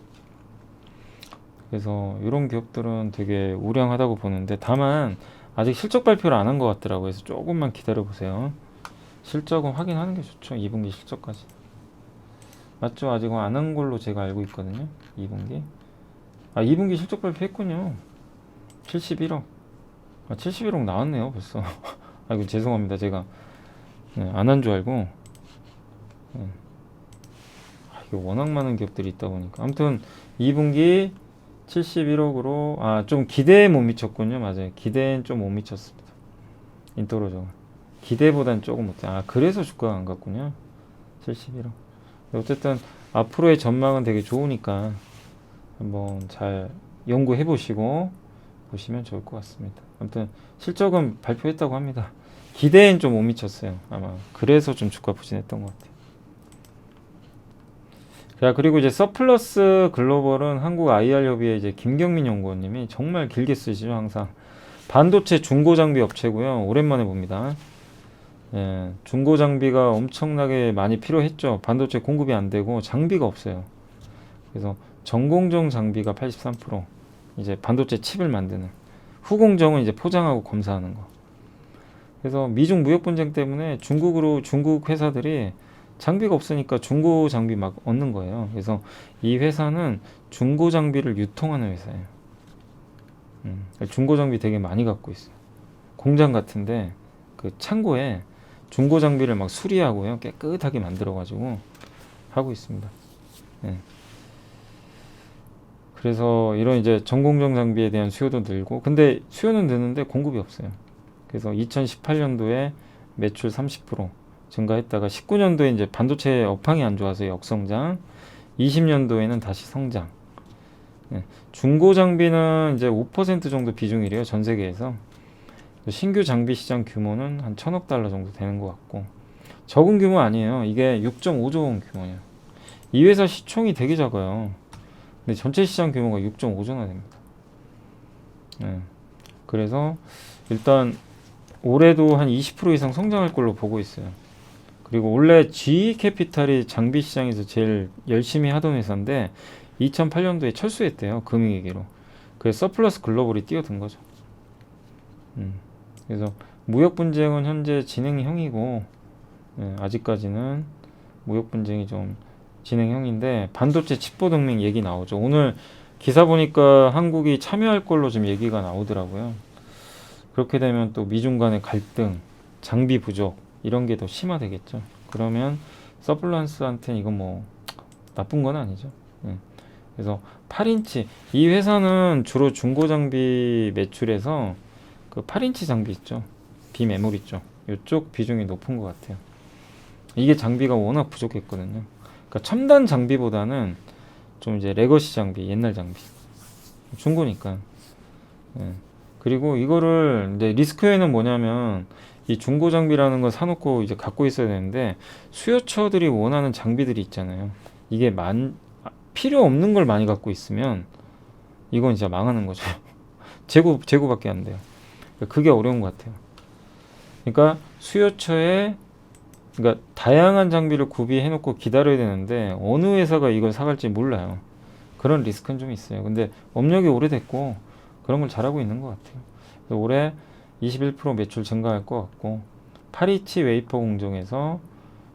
그래서 이런 기업들은 되게 우량하다고 보는데 다만 아직 실적 발표를 안 한 것 같더라고요. 그래서 조금만 기다려 보세요. 실적은 확인하는 게 좋죠. 2분기 실적까지. 맞죠? 아직 안 한 걸로 제가 알고 있거든요. 2분기. 2분기 실적 발표했군요. 71억. 71억 나왔네요, 벌써. 아이고, 죄송합니다. 제가 안 한 줄 알고. 이게 워낙 많은 기업들이 있다 보니까. 아무튼 2분기 71억으로 좀 기대에 못 미쳤군요. 맞아요. 기대엔 좀 못 미쳤습니다. 인터로저. 기대보단 조금 못해. 그래서 주가가 안 갔군요. 71억. 어쨌든 앞으로의 전망은 되게 좋으니까 한번 잘 연구해 보시고 보시면 좋을 것 같습니다. 아무튼 실적은 발표했다고 합니다. 기대엔 좀 못 미쳤어요. 아마 그래서 좀 주가 부진했던 것 같아요. 자, 그리고 이제 서플러스 글로벌은 한국 IR협의회 이제 김경민 연구원님이 정말 길게 쓰시죠. 항상 반도체 중고 장비 업체고요. 오랜만에 봅니다. 중고 장비가 엄청나게 많이 필요했죠. 반도체 공급이 안 되고 장비가 없어요. 그래서 전공정 장비가 83%, 이제 반도체 칩을 만드는, 후공정은 이제 포장하고 검사하는 거. 그래서 미중 무역 분쟁 때문에 중국 회사들이 장비가 없으니까 중고 장비 막 얻는 거예요. 그래서 이 회사는 중고 장비를 유통하는 회사예요. 중고 장비 되게 많이 갖고 있어요. 공장 같은데 그 창고에 중고 장비를 막 수리하고요, 깨끗하게 만들어 가지고 하고 있습니다. 그래서 이런 이제 전공정 장비에 대한 수요도 늘고, 근데 수요는 느는데 공급이 없어요. 그래서 2018년도에 매출 30% 증가했다가 19년도에 이제 반도체 업황이 안 좋아서 역성장, 20년도에는 다시 성장. 중고 장비는 이제 5% 정도 비중이래요, 전 세계에서. 신규 장비 시장 규모는 한 1000억 달러 정도 되는 것 같고, 적은 규모 아니에요. 이게 6.5조 원 규모예요. 이 회사 시총이 되게 작아요. 근데 전체 시장 규모가 6.5조나 됩니다. 그래서 일단 올해도 한 20% 이상 성장할 걸로 보고 있어요. 그리고 원래 GE캐피탈이 장비 시장에서 제일 열심히 하던 회사인데 2008년도에 철수했대요. 금융위기로. 그래서 서플러스 글로벌이 뛰어든 거죠. 그래서 무역 분쟁은 현재 진행형이고, 아직까지는 무역 분쟁이 좀 진행형인데 반도체 칩보 동맹 얘기 나오죠. 오늘 기사 보니까 한국이 참여할 걸로 좀 얘기가 나오더라고요. 그렇게 되면 또 미중 간의 갈등, 장비 부족 이런 게 더 심화되겠죠. 그러면 서플런스한테는 이건 뭐 나쁜 건 아니죠. 그래서 8인치 이 회사는 주로 중고 장비 매출에서 그 8인치 장비 있죠. 비메모리 쪽 이쪽 비중이 높은 것 같아요. 이게 장비가 워낙 부족했거든요. 그러니까 첨단 장비보다는 좀 이제 레거시 장비, 옛날 장비, 중고니까. 그리고 이거를 이제 리스크에는 뭐냐면 이 중고 장비라는 거 사놓고 이제 갖고 있어야 되는데 수요처들이 원하는 장비들이 있잖아요. 이게 필요 없는 걸 많이 갖고 있으면 이건 진짜 망하는 거죠. 재고밖에 안 돼요. 그게 어려운 것 같아요. 그러니까 수요처에 그러니까 다양한 장비를 구비해 놓고 기다려야 되는데 어느 회사가 이걸 사갈지 몰라요. 그런 리스크는 좀 있어요. 근데 업력이 오래됐고 그런 걸 잘하고 있는 것 같아요. 그래서 올해 21% 매출 증가할 것 같고 827 웨이퍼 공정에서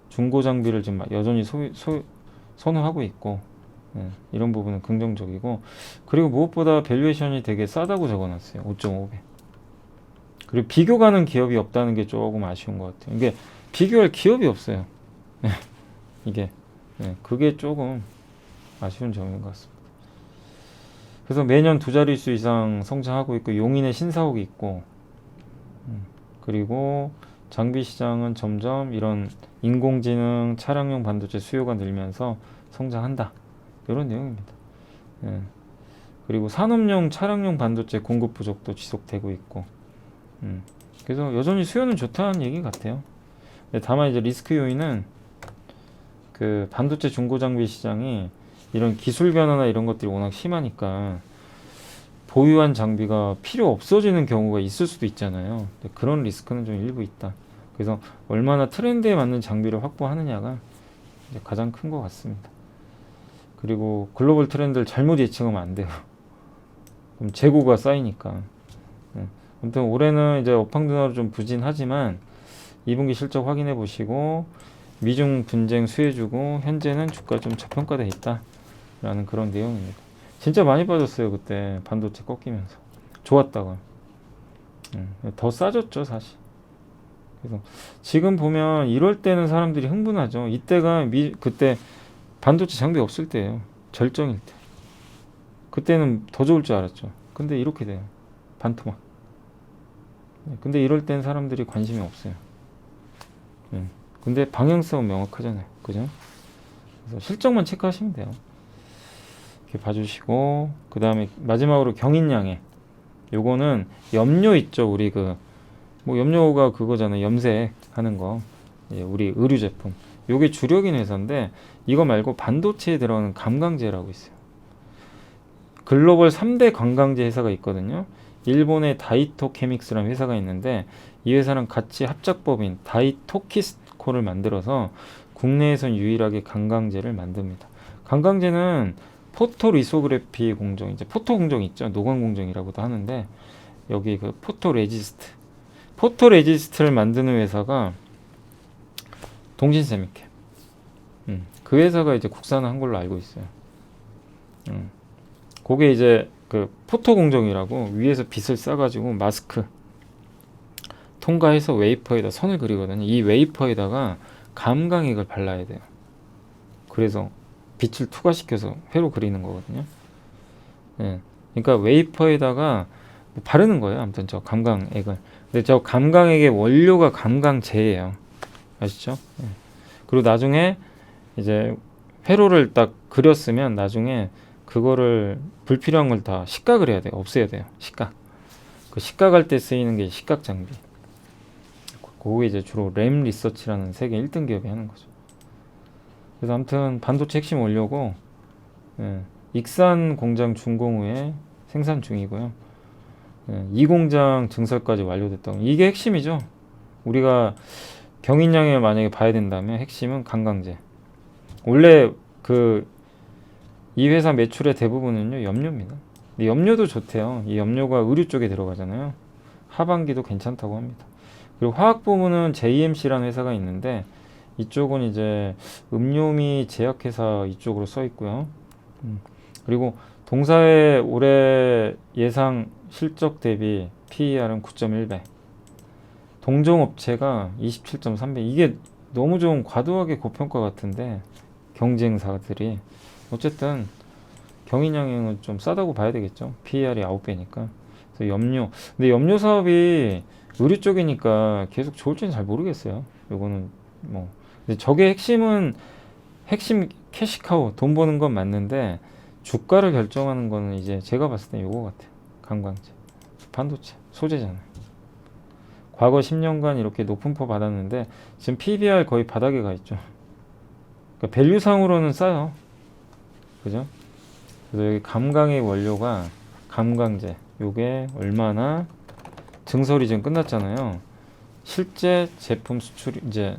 중고 장비를 지금 여전히 선호하고 있고 이런 부분은 긍정적이고 그리고 무엇보다 밸류에이션이 되게 싸다고 적어놨어요. 5.5배. 그리고 비교 가는 기업이 없다는 게 조금 아쉬운 것 같아요. 이게 비교할 기업이 없어요. 이게 그게 조금 아쉬운 점인 것 같습니다. 그래서 매년 두 자릿수 이상 성장하고 있고 용인에 신사옥이 있고 그리고 장비 시장은 점점 이런 인공지능 차량용 반도체 수요가 늘면서 성장한다. 이런 내용입니다. 그리고 산업용 차량용 반도체 공급 부족도 지속되고 있고 그래서 여전히 수요는 좋다는 얘기 같아요. 다만 이제 리스크 요인은 그 반도체 중고 장비 시장이 이런 기술 변화나 이런 것들이 워낙 심하니까 보유한 장비가 필요 없어지는 경우가 있을 수도 있잖아요. 그런 리스크는 좀 일부 있다. 그래서 얼마나 트렌드에 맞는 장비를 확보하느냐가 이제 가장 큰 것 같습니다. 그리고 글로벌 트렌드를 잘못 예측하면 안 돼요. 그럼 재고가 쌓이니까. 아무튼 올해는 이제 업황 좀 부진하지만 2분기 실적 확인해 보시고 미중 분쟁 수혜주고 현재는 주가 좀 저평가돼 있다라는 그런 내용입니다. 진짜 많이 빠졌어요 그때 반도체 꺾이면서 좋았다가 더 싸졌죠 사실. 그래서 지금 보면 이럴 때는 사람들이 흥분하죠. 이때가 그때 반도체 장비 없을 때예요. 절정일 때. 그때는 더 좋을 줄 알았죠. 근데 이렇게 돼요. 반토막. 근데 이럴 땐 사람들이 관심이 없어요. 근데 방향성은 명확하잖아요. 그죠? 그래서 실적만 체크하시면 돼요. 이렇게 봐주시고 그 다음에 마지막으로 경인양해. 요거는 염료 있죠. 우리 뭐 염료가 그거잖아요. 염색 하는 거. 우리 의류 제품. 요게 주력인 회사인데 이거 말고 반도체에 들어가는 감강제라고 있어요. 글로벌 3대 관광제 회사가 있거든요. 일본의 다이토 케믹스라는 회사가 있는데 이 회사랑 같이 합작법인 다이토키스코를 만들어서 국내에선 유일하게 관광제를 만듭니다. 관광제는 포토리소그래피 공정, 이제 포토 공정 있죠. 노광 공정이라고도 하는데 여기 그 포토레지스트를 만드는 회사가 동신세미캠. 그 회사가 이제 국산한 걸로 알고 있어요. 그게 이제 그 포토 공정이라고 위에서 빛을 쏴가지고 마스크 통과해서 웨이퍼에다 선을 그리거든요. 이 웨이퍼에다가 감광액을 발라야 돼요. 그래서 빛을 투과시켜서 회로 그리는 거거든요. 그러니까 웨이퍼에다가 뭐 바르는 거예요. 아무튼 저 감광액을. 근데 저 감광액의 원료가 감광제예요. 아시죠? 그리고 나중에 이제 회로를 딱 그렸으면 나중에 그거를 불필요한 걸 다 식각을 해야 돼요. 없애야 돼요. 식각. 그 식각할 때 쓰이는 게 식각 장비. 그게 이제 주로 램 리서치라는 세계 1등 기업이 하는 거죠. 그래서 아무튼 반도체 핵심 원료고 익산 공장 준공 후에 생산 중이고요. 이 공장 증설까지 완료됐다고. 이게 핵심이죠. 우리가 경인양에 만약에 봐야 된다면 핵심은 관광제. 원래 이 회사 매출의 대부분은요 염료입니다. 근데 염료도 좋대요. 이 염료가 의류 쪽에 들어가잖아요. 하반기도 괜찮다고 합니다. 그리고 화학 부문은 JMC라는 회사가 있는데 이쪽은 이제 음료미 제약회사 이쪽으로 써 있고요. 그리고 동사의 올해 예상 실적 대비 PER은 9.1배. 동종업체가 27.3배. 이게 너무 좀 과도하게 고평가 같은데 경쟁사들이 어쨌든 경인양행은 좀 싸다고 봐야 되겠죠. PER이 9배니까. 그래서 염료. 근데 염료 사업이 의류 쪽이니까 계속 좋을지는 잘 모르겠어요. 요거는 뭐. 근데 저게 핵심 캐시카우 돈 버는 건 맞는데 주가를 결정하는 거는 이제 제가 봤을 때 요거 같아요. 관광제. 반도체 소재잖아요. 과거 10년간 이렇게 높은 퍼 받았는데 지금 PBR 거의 바닥에 가 있죠. 그러니까 밸류상으로는 싸요. 그죠? 그래서 여기 감강의 원료가 감강제, 요게 얼마나 증설이 지금 끝났잖아요. 실제 제품 수출이 이제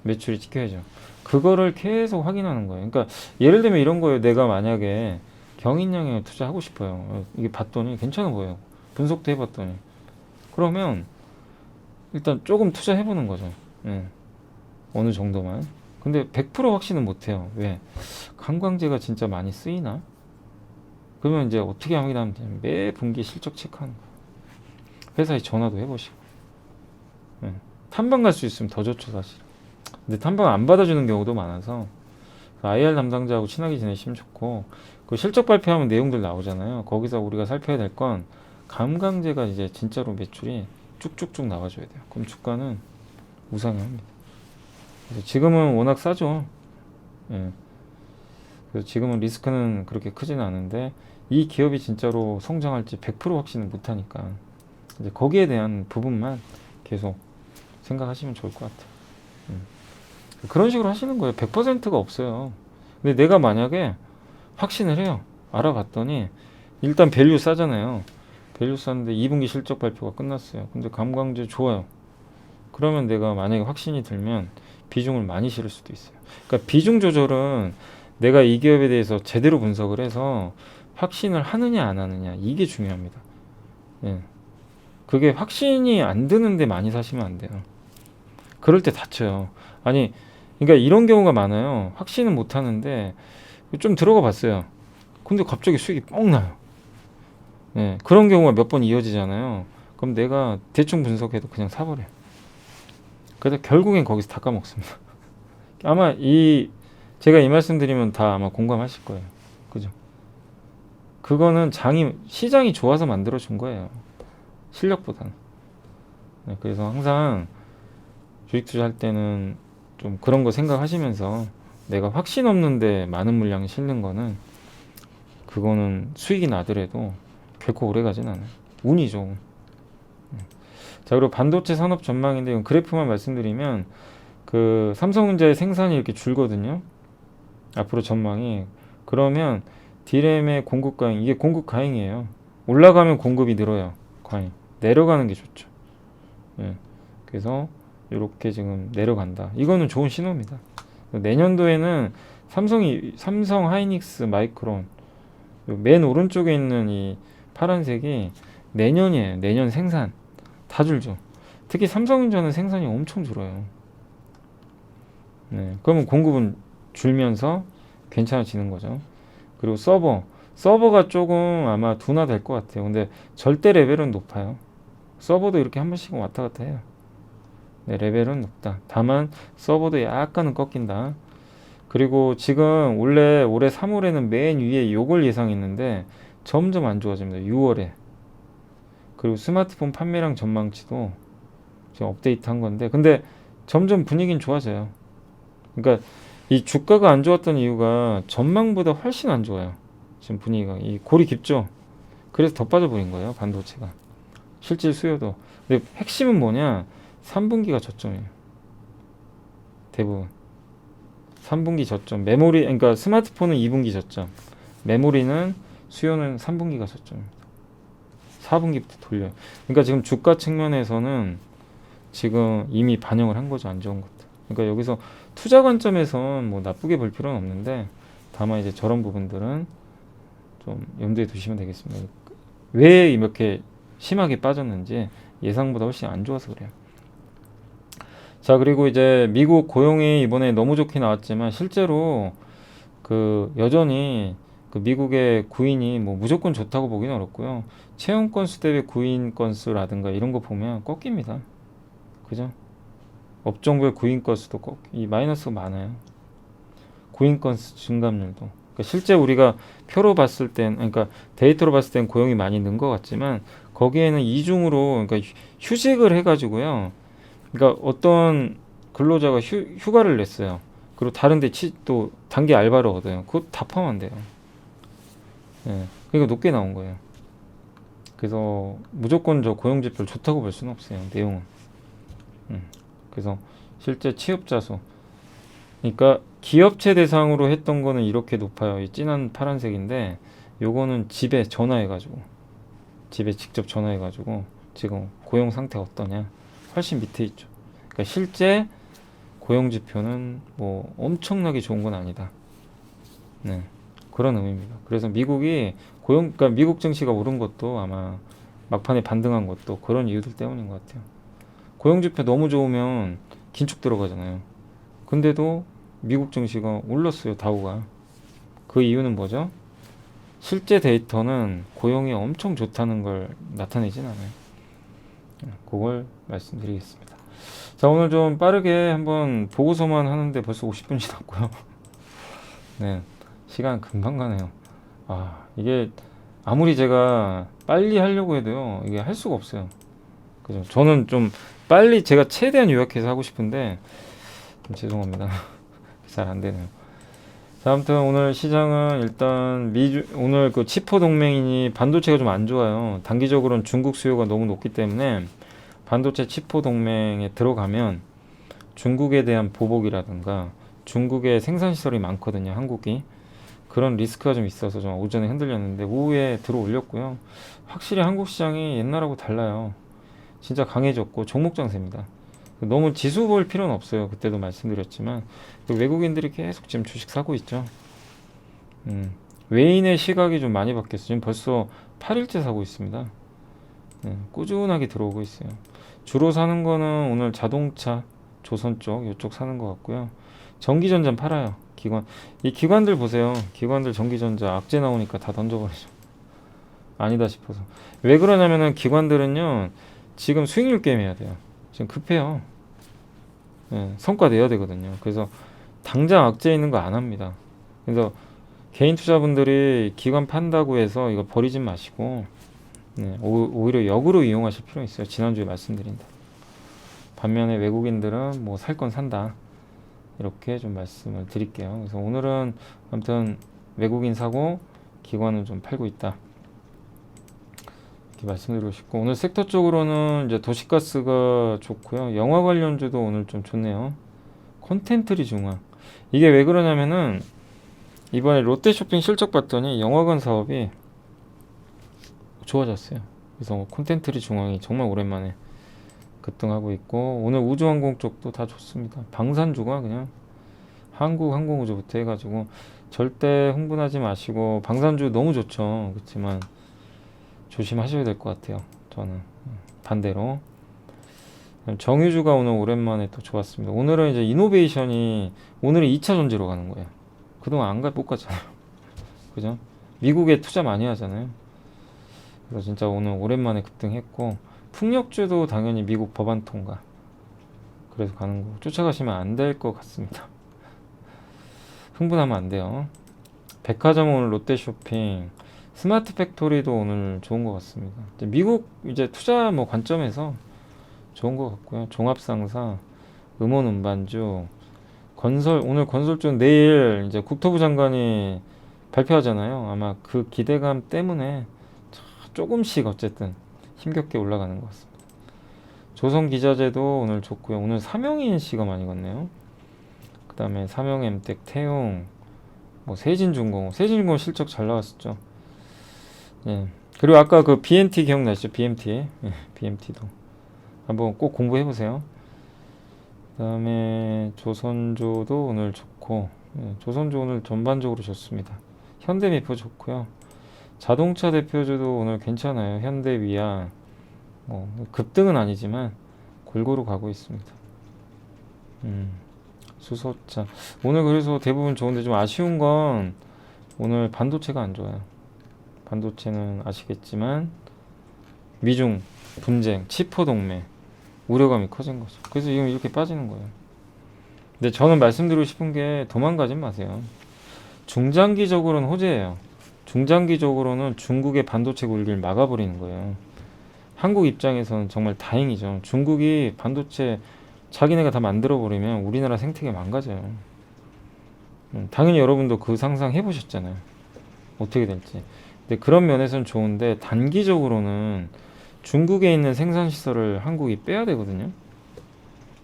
매출이 찍혀야죠. 그거를 계속 확인하는 거예요. 그러니까 예를 들면 이런 거예요. 내가 만약에 경인양에 투자하고 싶어요. 이게 봤더니 괜찮아 보여요. 분석도 해봤더니. 그러면 일단 조금 투자해보는 거죠. 어느 정도만. 근데 100% 확신은 못해요. 왜? 관광재가 진짜 많이 쓰이나? 그러면 이제 어떻게 확인하면 되냐면 매 분기 실적 체크하는 거예요. 회사에 전화도 해보시고. 탐방 갈 수 있으면 더 좋죠, 사실. 근데 탐방 안 받아주는 경우도 많아서 IR 담당자하고 친하게 지내시면 좋고, 그 실적 발표하면 내용들 나오잖아요. 거기서 우리가 살펴야 될 건 감강제가 이제 진짜로 매출이 쭉쭉쭉 나와줘야 돼요. 그럼 주가는 우상향합니다. 그래서 지금은 워낙 싸죠. 예. 그래서 지금은 리스크는 그렇게 크지는 않은데 이 기업이 진짜로 성장할지 100% 확신은 못하니까 이제 거기에 대한 부분만 계속 생각하시면 좋을 것 같아요. 그런 식으로 하시는 거예요. 100%가 없어요. 근데 내가 만약에 확신을 해요. 알아봤더니 일단 밸류 싸잖아요. 밸류 쌌는데 2분기 실적 발표가 끝났어요. 근데 감광제 좋아요. 그러면 내가 만약에 확신이 들면 비중을 많이 실을 수도 있어요. 그러니까 비중 조절은 내가 이 기업에 대해서 제대로 분석을 해서 확신을 하느냐 안 하느냐 이게 중요합니다. 예. 그게 확신이 안 드는데 많이 사시면 안 돼요. 그럴 때 다쳐요. 아니, 그러니까 이런 경우가 많아요. 확신은 못 하는데 좀 들어가 봤어요. 근데 갑자기 수익이 뻥 나요. 예. 그런 경우가 몇 번 이어지잖아요. 그럼 내가 대충 분석해도 그냥 사버려요. 그래서 결국엔 거기서 다 까먹습니다. 아마 제가 이 말씀 드리면 다 아마 공감하실 거예요. 그죠? 그거는 시장이 좋아서 만들어준 거예요. 실력보다는. 네, 그래서 항상 주식 투자할 때는 좀 그런 거 생각하시면서 내가 확신 없는데 많은 물량 실는 거는 그거는 수익이 나더라도 결코 오래 가진 않아요. 운이죠. 자, 그리고 반도체 산업 전망인데 이건 그래프만 말씀드리면 그 삼성전자의 생산이 이렇게 줄거든요. 앞으로 전망이. 그러면 D램의 공급 과잉, 이게 공급 과잉이에요. 올라가면 공급이 늘어요. 과잉. 내려가는 게 좋죠. 예. 그래서 이렇게 지금 내려간다. 이거는 좋은 신호입니다. 내년도에는 삼성 하이닉스 마이크론 맨 오른쪽에 있는 이 파란색이 내년이에요. 내년 생산 다 줄죠. 특히 삼성전자는 생산이 엄청 줄어요. 네, 그러면 공급은 줄면서 괜찮아지는 거죠. 그리고 서버가 조금 아마 둔화될 것 같아요. 근데 절대 레벨은 높아요. 서버도 이렇게 한 번씩 왔다 갔다 해요. 네, 레벨은 높다. 다만 서버도 약간은 꺾인다. 그리고 지금 원래 올해 3월에는 맨 위에 요걸 예상했는데 점점 안 좋아집니다. 6월에. 그리고 스마트폰 판매량 전망치도 지금 업데이트 한 건데, 근데 점점 분위기는 좋아져요. 그러니까 이 주가가 안 좋았던 이유가 전망보다 훨씬 안 좋아요. 지금 분위기가 이 골이 깊죠. 그래서 더 빠져버린 거예요, 반도체가. 실질 수요도. 근데 핵심은 뭐냐? 3분기가 저점이에요. 대부분 3분기 저점. 메모리, 그러니까 스마트폰은 2분기 저점, 메모리는 수요는 3분기가 저점입니다. 4분기부터 돌려요. 그러니까 지금 주가 측면에서는 지금 이미 반영을 한 거죠. 안 좋은 것들. 그러니까 여기서 투자 관점에선 뭐 나쁘게 볼 필요는 없는데, 다만 이제 저런 부분들은 좀 염두에 두시면 되겠습니다. 왜 이렇게 심하게 빠졌는지 예상보다 훨씬 안 좋아서 그래요. 자, 그리고 이제 미국 고용이 이번에 너무 좋게 나왔지만 실제로 그 여전히 그 미국의 구인이 뭐 무조건 좋다고 보기는 어렵고요. 채용 건수 대비 구인 건수라든가 이런 거 보면 꺾입니다. 그죠? 업종별 구인 건수도 이 마이너스가 많아요. 구인 건수 증감률도. 그러니까 실제 우리가 표로 봤을 땐, 그러니까 데이터로 봤을 땐 고용이 많이 는 것 같지만 거기에는 이중으로, 그러니까 휴직을 해가지고요. 그러니까 어떤 근로자가 휴가를 냈어요. 그리고 다른데 또 단기 알바를 얻어요. 그거 다 포함한대요. 예. 그러니까 높게 나온 거예요. 그래서 무조건 저 고용지표를 좋다고 볼 수는 없어요. 내용은. 그래서 실제 취업자 수. 그러니까 기업체 대상으로 했던 거는 이렇게 높아요. 이 진한 파란색인데 요거는 집에 전화해가지고 집에 직접 전화해가지고 지금 고용 상태가 어떠냐 훨씬 밑에 있죠. 그러니까 실제 고용 지표는 뭐 엄청나게 좋은 건 아니다. 네, 그런 의미입니다. 그래서 미국이 그러니까 미국 증시가 오른 것도 아마 막판에 반등한 것도 그런 이유들 때문인 것 같아요. 고용 지표 너무 좋으면 긴축 들어가잖아요. 근데도 미국 증시가 올랐어요, 다우가. 그 이유는 뭐죠? 실제 데이터는 고용이 엄청 좋다는 걸 나타내진 않아요. 그걸 말씀드리겠습니다. 자, 오늘 좀 빠르게 한번 보고서만 하는데 벌써 50분 지났고요. 네, 시간 금방 가네요. 이게 아무리 제가 빨리 하려고 해도요, 이게 할 수가 없어요. 그죠? 저는 좀 빨리 제가 최대한 요약해서 하고 싶은데 좀 죄송합니다. 잘 안 되네요. 자, 아무튼 오늘 시장은 일단 오늘 그 치포 동맹이니 반도체가 좀 안 좋아요. 단기적으로는 중국 수요가 너무 높기 때문에 반도체 치포 동맹에 들어가면 중국에 대한 보복이라든가 중국의 생산 시설이 많거든요, 한국이. 그런 리스크가 좀 있어서 좀 오전에 흔들렸는데 오후에 들어 올렸고요. 확실히 한국 시장이 옛날하고 달라요. 진짜 강해졌고 종목 장세입니다. 너무 지수 볼 필요는 없어요. 그때도 말씀드렸지만 외국인들이 계속 지금 주식 사고 있죠. 외인의 시각이 좀 많이 바뀌었어요. 지금 벌써 8일째 사고 있습니다. 꾸준하게 들어오고 있어요. 주로 사는 거는 오늘 자동차, 조선 쪽 이쪽 사는 것 같고요. 전기전자 팔아요. 이 기관들 보세요. 기관들 전기전자 악재 나오니까 다 던져버리죠. 아니다 싶어서. 왜 그러냐면은 기관들은요, 지금 수익률 게임 해야 돼요. 지금 급해요. 성과 내야 되거든요. 그래서 당장 악재 있는 거 안 합니다. 그래서 개인 투자분들이 기관 판다고 해서 이거 버리지 마시고, 오히려 역으로 이용하실 필요 있어요. 지난주에 말씀드린 대로. 반면에 외국인들은 뭐 살 건 산다. 이렇게 좀 말씀을 드릴게요. 그래서 오늘은 아무튼 외국인 사고 기관은 좀 팔고 있다. 이렇게 말씀드리고 싶고, 오늘 섹터 쪽으로는 이제 도시가스가 좋고요. 영화 관련주도 오늘 좀 좋네요. 콘텐트리 중앙. 이게 왜 그러냐면은 이번에 롯데쇼핑 실적 봤더니 영화관 사업이 좋아졌어요. 그래서 콘텐트리 중앙이 정말 오랜만에 급등하고 있고, 오늘 우주항공 쪽도 다 좋습니다. 방산주가 그냥 한국항공우주부터 해가지고 절대 흥분하지 마시고, 방산주 너무 좋죠. 그렇지만 조심하셔야 될 것 같아요. 저는 반대로 정유주가 오늘 오랜만에 또 좋았습니다. 오늘은 이제 이노베이션이 오늘은 2차 전지로 가는 거예요. 그동안 못 갔잖아요. 그죠? 미국에 투자 많이 하잖아요. 그래서 진짜 오늘 오랜만에 급등했고, 풍력주도 당연히 미국 법안 통과. 그래서 가는 거 쫓아가시면 안 될 것 같습니다. 흥분하면 안 돼요. 백화점 오늘 롯데쇼핑, 스마트 팩토리도 오늘 좋은 것 같습니다. 미국 이제 투자 뭐 관점에서 좋은 것 같고요. 종합상사, 음원음반주, 오늘 건설주는 내일 이제 국토부 장관이 발표하잖아요. 아마 그 기대감 때문에 조금씩 어쨌든 힘겹게 올라가는 것 같습니다. 조선기자재도 오늘 좋고요. 오늘 삼영인 씨가 많이 갔네요. 그 다음에 삼영엠텍, 태용, 뭐 세진중공 실적 잘 나왔었죠. 그리고 아까 그 BMT 기억나시죠? BMT. BMT도 한번 꼭 공부해 보세요. 그 다음에 조선조도 오늘 좋고, 조선조 오늘 전반적으로 좋습니다. 현대미포 좋고요. 자동차 대표주도 오늘 괜찮아요. 현대위아, 뭐 급등은 아니지만 골고루 가고 있습니다. 수소차 오늘 그래서 대부분 좋은데 좀 아쉬운 건 오늘 반도체가 안 좋아요. 반도체는 아시겠지만 미중 분쟁, 치포 동맹 우려감이 커진 거죠. 그래서 지금 이렇게 빠지는 거예요. 근데 저는 말씀드리고 싶은 게 도망가지 마세요. 중장기적으로는 호재예요. 중장기적으로는 중국의 반도체 굴기를 막아버리는 거예요. 한국 입장에서는 정말 다행이죠. 중국이 반도체 자기네가 다 만들어버리면 우리나라 생태계 망가져요. 당연히 여러분도 그 상상 해보셨잖아요. 어떻게 될지. 근데 그런 면에서는 좋은데 단기적으로는 중국에 있는 생산 시설을 한국이 빼야 되거든요.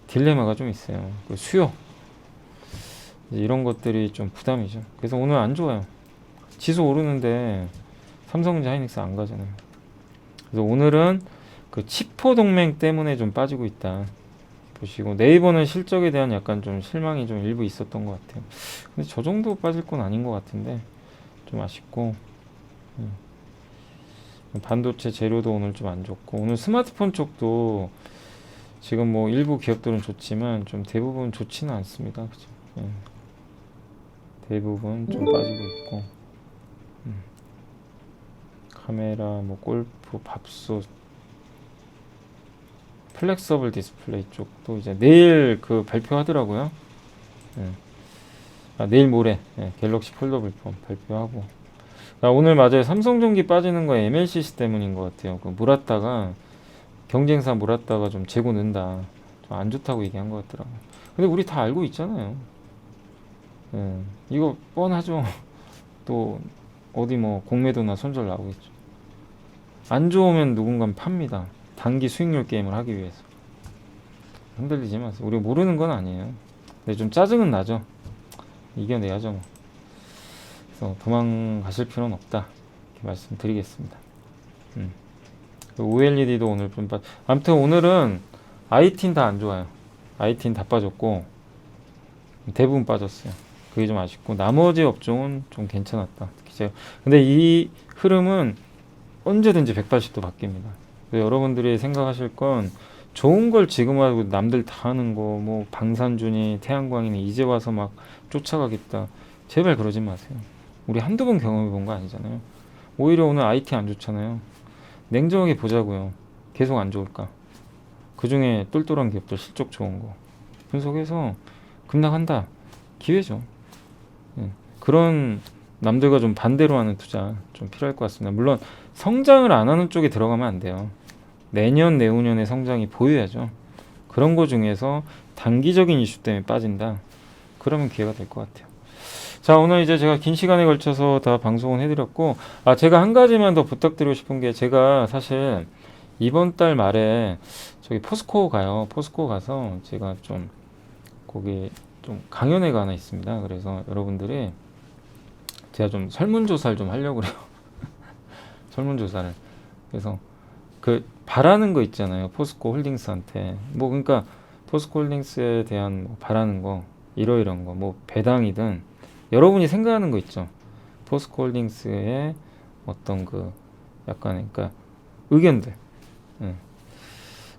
딜레마가 좀 있어요. 그 수요 이런 것들이 좀 부담이죠. 그래서 오늘 안 좋아요. 지수 오르는데 삼성전자 하이닉스 안 가잖아요. 그래서 오늘은 그 치포 동맹 때문에 좀 빠지고 있다 보시고, 네이버는 실적에 대한 약간 좀 실망이 좀 일부 있었던 것 같아요. 근데 저 정도 빠질 건 아닌 것 같은데 좀 아쉽고, 반도체 재료도 오늘 좀 안 좋고, 오늘 스마트폰 쪽도 지금 뭐 일부 기업들은 좋지만 좀 대부분 좋지는 않습니다. 그죠? 예. 대부분 좀 빠지고 있고, 카메라, 뭐 골프, 밥솥, 플렉서블 디스플레이 쪽도 이제 내일 그 발표하더라고요. 예. 내일 모레 갤럭시 폴더블 폰 발표하고. 오늘 맞아요. 삼성전기 빠지는 거 MLCC 때문인 것 같아요. 그 몰았다가 경쟁사 몰았다가 좀 재고 는다. 좀 안 좋다고 얘기한 것 같더라고요. 근데 우리 다 알고 있잖아요. 예. 이거 뻔하죠. 또 어디 뭐 공매도나 손절 나오겠죠. 안 좋으면 누군가는 팝니다. 단기 수익률 게임을 하기 위해서. 흔들리지 마세요. 우리가 모르는 건 아니에요. 근데 좀 짜증은 나죠. 이겨내야죠. 뭐. 그래서 도망가실 필요는 없다. 이렇게 말씀드리겠습니다. OLED도 오늘 좀 아무튼 오늘은 IT는 다 안 좋아요. IT는 다 빠졌고 대부분 빠졌어요. 그게 좀 아쉽고 나머지 업종은 좀 괜찮았다. 근데 이 흐름은 언제든지 180도 바뀝니다. 여러분들이 생각하실 건 좋은 걸 지금 하고 남들 다 하는 거, 뭐 방산주니 태양광이니 이제 와서 막 쫓아가겠다. 제발 그러지 마세요. 우리 한두 번 경험해 본 거 아니잖아요. 오히려 오늘 IT 안 좋잖아요. 냉정하게 보자고요. 계속 안 좋을까? 그 중에 똘똘한 기업들 실적 좋은 거 분석해서 급락한다. 기회죠. 그런 남들과 좀 반대로 하는 투자 좀 필요할 것 같습니다. 물론 성장을 안 하는 쪽에 들어가면 안 돼요. 내년 내후년의 성장이 보여야죠. 그런 거 중에서 단기적인 이슈 때문에 빠진다. 그러면 기회가 될 것 같아요. 자, 오늘 이제 제가 긴 시간에 걸쳐서 다 방송을 해드렸고, 제가 한 가지만 더 부탁드리고 싶은 게, 제가 사실 이번 달 말에 저기 포스코 가요. 포스코 가서 제가 좀 거기 좀 강연회가 하나 있습니다. 그래서 여러분들이 제가 좀 설문조사를 좀 하려고 그래요. 설문조사를. 그래서 그 바라는 거 있잖아요. 포스코 홀딩스한테. 뭐 그러니까 포스코 홀딩스에 대한 뭐 바라는 거, 이런 거, 뭐 배당이든 여러분이 생각하는 거 있죠. 포스코 홀딩스의 어떤 그 약간 그러니까 의견들.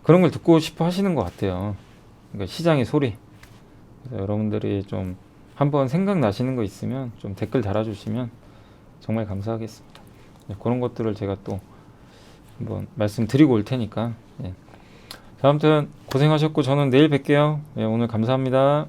그런 걸 듣고 싶어 하시는 것 같아요. 그러니까 시장의 소리. 그래서 여러분들이 좀 한번 생각나시는 거 있으면 좀 댓글 달아주시면 정말 감사하겠습니다. 그런 것들을 제가 또 한번 말씀드리고 올 테니까. 자, 아무튼 고생하셨고 저는 내일 뵐게요. 오늘 감사합니다.